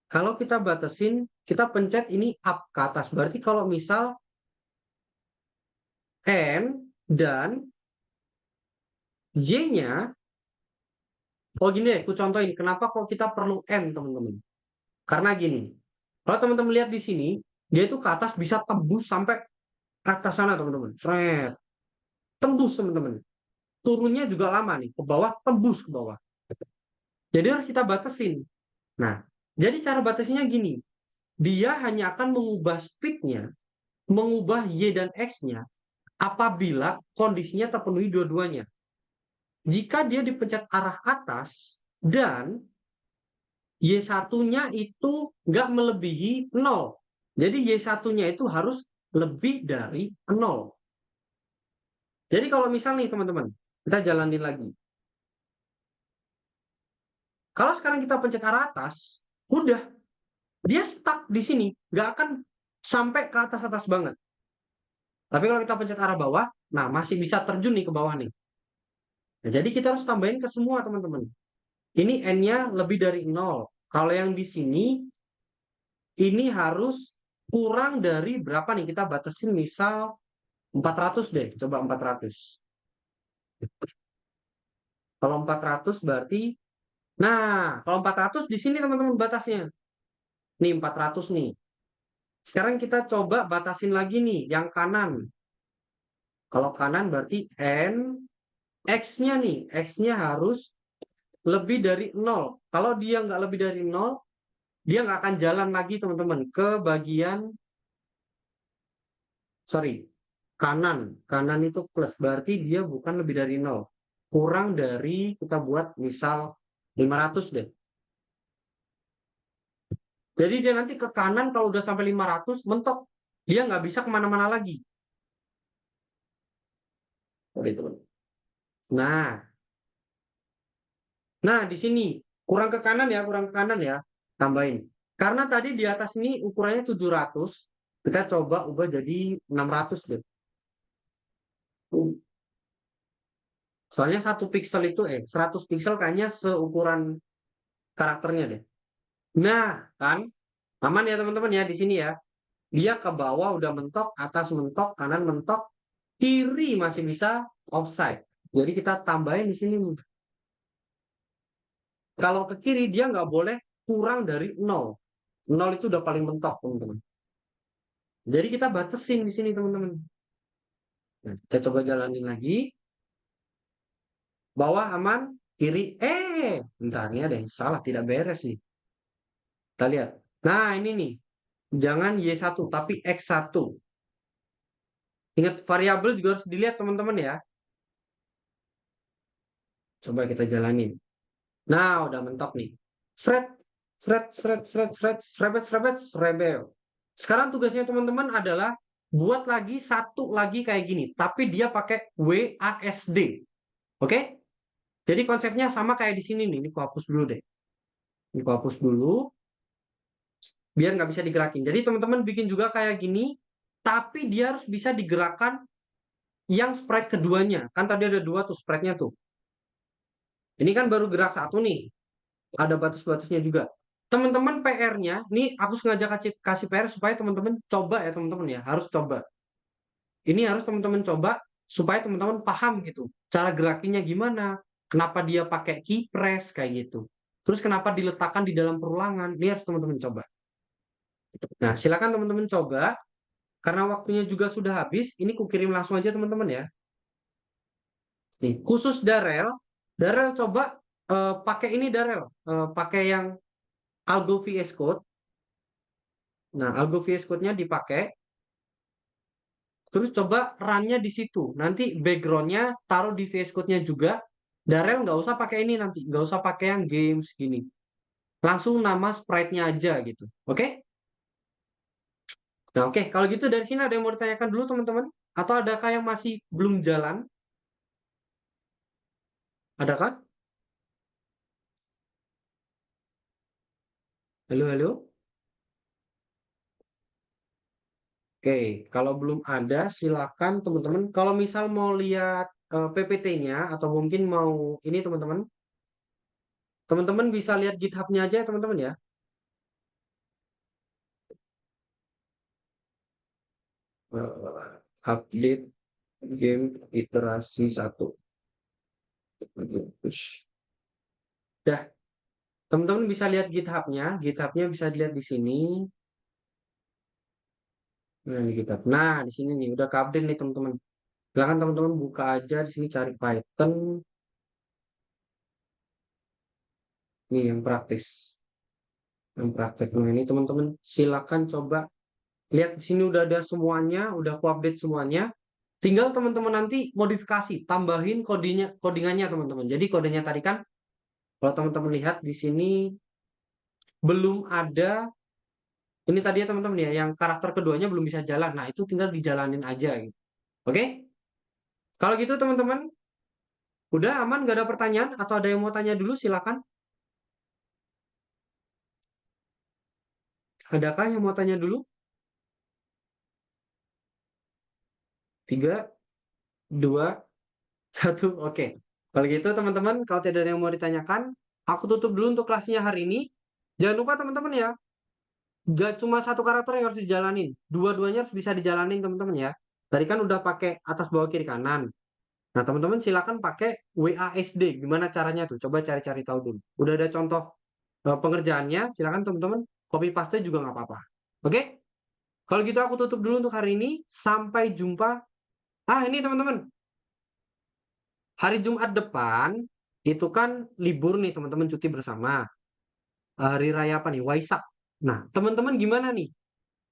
S1: Kalau kita batasin, kita pencet ini up ke atas. Berarti kalau misal N dan Y-nya, oh gini deh, aku contohin. Kenapa kok kita perlu N, teman-teman? Karena gini, kalau teman-teman lihat di sini, dia itu ke atas bisa tembus sampai atas sana, teman-teman. Seret. Tembus, teman-teman. Turunnya juga lama nih, ke bawah, tembus ke bawah. Jadi harus kita batasin. Nah, jadi cara batasinya gini. Dia hanya akan mengubah speed-nya, mengubah Y dan X-nya, apabila kondisinya terpenuhi dua-duanya. Jika dia dipencet arah atas, dan Y1-nya itu nggak melebihi 0. Jadi Y1-nya itu harus lebih dari 0. Jadi kalau misal nih teman-teman, kita jalanin lagi. Kalau sekarang kita pencet arah atas, udah. Dia stuck di sini. Nggak akan sampai ke atas-atas banget. Tapi kalau kita pencet arah bawah, nah masih bisa terjun nih ke bawah nih. Nah, jadi kita harus tambahin ke semua teman-teman. Ini N-nya lebih dari 0. Kalau yang di sini, ini harus kurang dari berapa nih? Kita batasin misal 400 deh. Coba 400. Kalau 400 berarti, nah kalau 400 di sini teman-teman batasnya. Nih 400 nih. Sekarang kita coba batasin lagi nih yang kanan. Kalau kanan berarti N, X-nya nih. X-nya harus lebih dari 0. Kalau dia nggak lebih dari 0, dia nggak akan jalan lagi teman-teman ke bagian sorry, kanan itu plus, berarti dia bukan lebih dari 0. Kurang dari, kita buat misal 500 deh. Jadi dia nanti ke kanan kalau udah sampai 500, mentok. Dia nggak bisa kemana-mana lagi. Seperti itu. Nah, di sini kurang ke kanan ya, tambahin. Karena tadi di atas ini ukurannya 700, kita coba ubah jadi 600 deh. Soalnya 100 piksel kayaknya seukuran karakternya deh. Nah, kan aman ya teman-teman ya di sini ya. Dia ke bawah udah mentok, atas mentok, kanan mentok, kiri masih bisa offside. Jadi kita tambahin di sini. Kalau ke kiri dia nggak boleh kurang dari 0. 0 itu udah paling mentok, teman-teman. Jadi kita batasin di sini, teman-teman. Nah, kita coba jalanin lagi. Bawah aman, kiri. Bentar, ini ada yang salah, tidak beres nih. Kita lihat. Nah, ini nih. Jangan Y1, tapi X1. Ingat, variabel juga harus dilihat, teman-teman ya. Coba kita jalanin. Nah, udah mentok nih. Sret, sret, sret, sret, sret, srebet, srebet, srebel. Sekarang tugasnya teman-teman adalah buat lagi satu lagi kayak gini, tapi dia pakai WASD. Oke? Jadi konsepnya sama kayak di sini nih. Ini aku hapus dulu deh. Ini aku hapus dulu biar nggak bisa digerakin. Jadi teman-teman bikin juga kayak gini, tapi dia harus bisa digerakkan yang sprite keduanya. Kan tadi ada dua tuh sprite-nya tuh. Ini kan baru gerak satu nih. Ada batas-batasnya juga. Teman-teman PR-nya, nih aku sengaja kasih PR supaya teman-teman coba ya teman-teman ya, harus coba. Ini harus teman-teman coba supaya teman-teman paham gitu. Cara gerakinya gimana, kenapa dia pakai key press kayak gitu. Terus kenapa diletakkan di dalam perulangan, ini harus teman-teman coba. Nah, silakan teman-teman coba. Karena waktunya juga sudah habis, ini kukirim langsung aja teman-teman ya. Nih, khusus Darel, Darel coba pakai ini Darel, pakai yang Algo VS Code. Nah, Algo VS Code-nya dipakai. Terus coba run-nya di situ. Nanti background-nya taruh di VS Code-nya juga. Darel nggak usah pakai ini nanti. Nggak usah pakai yang games gini. Langsung nama sprite-nya aja gitu. Oke? Nah, oke. Kalau gitu dari sini ada yang mau ditanyakan dulu teman-teman? Atau adakah yang masih belum jalan? Adakah? Halo, halo? Oke, kalau belum ada silakan teman-teman. Kalau misal mau lihat PPT-nya atau mungkin mau ini teman-teman, teman-teman bisa lihat GitHub-nya aja ya teman-teman ya. Update game iterasi 1. Dah, teman-teman bisa lihat GitHub-nya. GitHub-nya bisa dilihat di sini. Nah, di GitHub. Nah, di sini nih udah update nih teman-teman. Silakan teman-teman buka aja di sini cari Python. Nih yang praktis. Yang praktek. Nah, ini teman-teman silakan coba lihat di sini udah ada semuanya, udah aku update semuanya. Tinggal teman-teman nanti modifikasi, tambahin codingannya teman-teman. Jadi kodenya tadi kan kalau teman-teman lihat di sini belum ada ini tadi ya teman-teman ya, yang karakter keduanya belum bisa jalan. Nah, itu tinggal dijalanin aja gitu. Oke? Kalau gitu teman-teman, udah aman gak ada pertanyaan atau ada yang mau tanya dulu silakan. Adakah yang mau tanya dulu? 3, 2, 1. Oke. Kalau gitu teman-teman, kalau tidak ada yang mau ditanyakan, aku tutup dulu untuk kelasnya hari ini. Jangan lupa teman-teman ya, gak cuma satu karakter yang harus dijalanin. Dua-duanya harus bisa dijalanin teman-teman ya. Tadi kan udah pakai atas bawah kiri kanan. Nah teman-teman silakan pakai WASD. Gimana caranya tuh? Coba cari-cari tahu dulu. Udah ada contoh pengerjaannya. Silakan teman-teman copy paste juga nggak apa-apa. Oke? Kalau gitu aku tutup dulu untuk hari ini. Sampai jumpa. Ini teman-teman. Hari Jumat depan itu kan libur nih teman-teman cuti bersama. Hari raya apa nih? Waisak. Nah teman-teman gimana nih?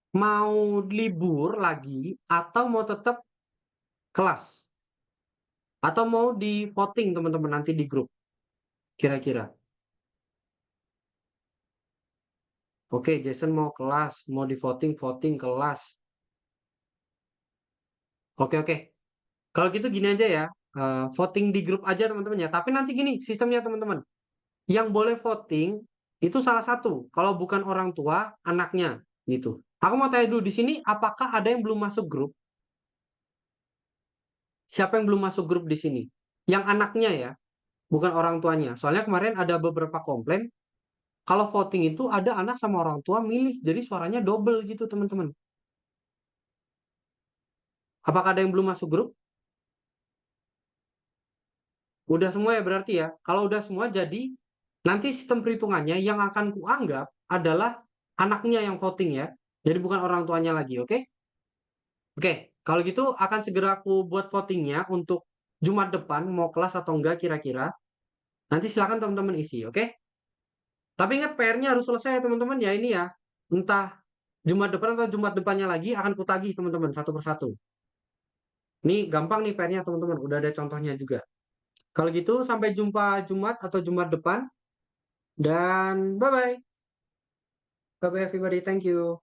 S1: Mau libur lagi atau mau tetap kelas? Atau mau di voting teman-teman nanti di grup kira-kira? Oke, Jason mau kelas, mau di voting voting kelas. Oke oke. Kalau gitu gini aja ya, voting di grup aja teman-teman ya. Tapi nanti gini sistemnya teman-teman. Yang boleh voting itu salah satu. Kalau bukan orang tua, anaknya gitu. Aku mau tanya dulu di sini, apakah ada yang belum masuk grup? Siapa yang belum masuk grup di sini? Yang anaknya ya, bukan orang tuanya. Soalnya kemarin ada beberapa komplain, kalau voting itu ada anak sama orang tua milih, jadi suaranya double gitu teman-teman. Apakah ada yang belum masuk grup? Udah semua ya berarti ya. Kalau udah semua jadi nanti sistem perhitungannya yang akan kuanggap adalah anaknya yang voting ya. Jadi bukan orang tuanya lagi, oke? Oke, kalau gitu akan segera aku buat votingnya untuk Jumat depan mau kelas atau enggak kira-kira. Nanti silakan teman-teman isi, oke? Tapi ingat PR-nya harus selesai ya teman-teman ya ini ya. Entah Jumat depan atau Jumat depannya lagi akan kutagih teman-teman satu persatu. Ini gampang nih PR-nya teman-teman, udah ada contohnya juga. Kalau gitu sampai jumpa Jumat atau Jumat depan dan bye-bye. Bye-bye everybody, thank you.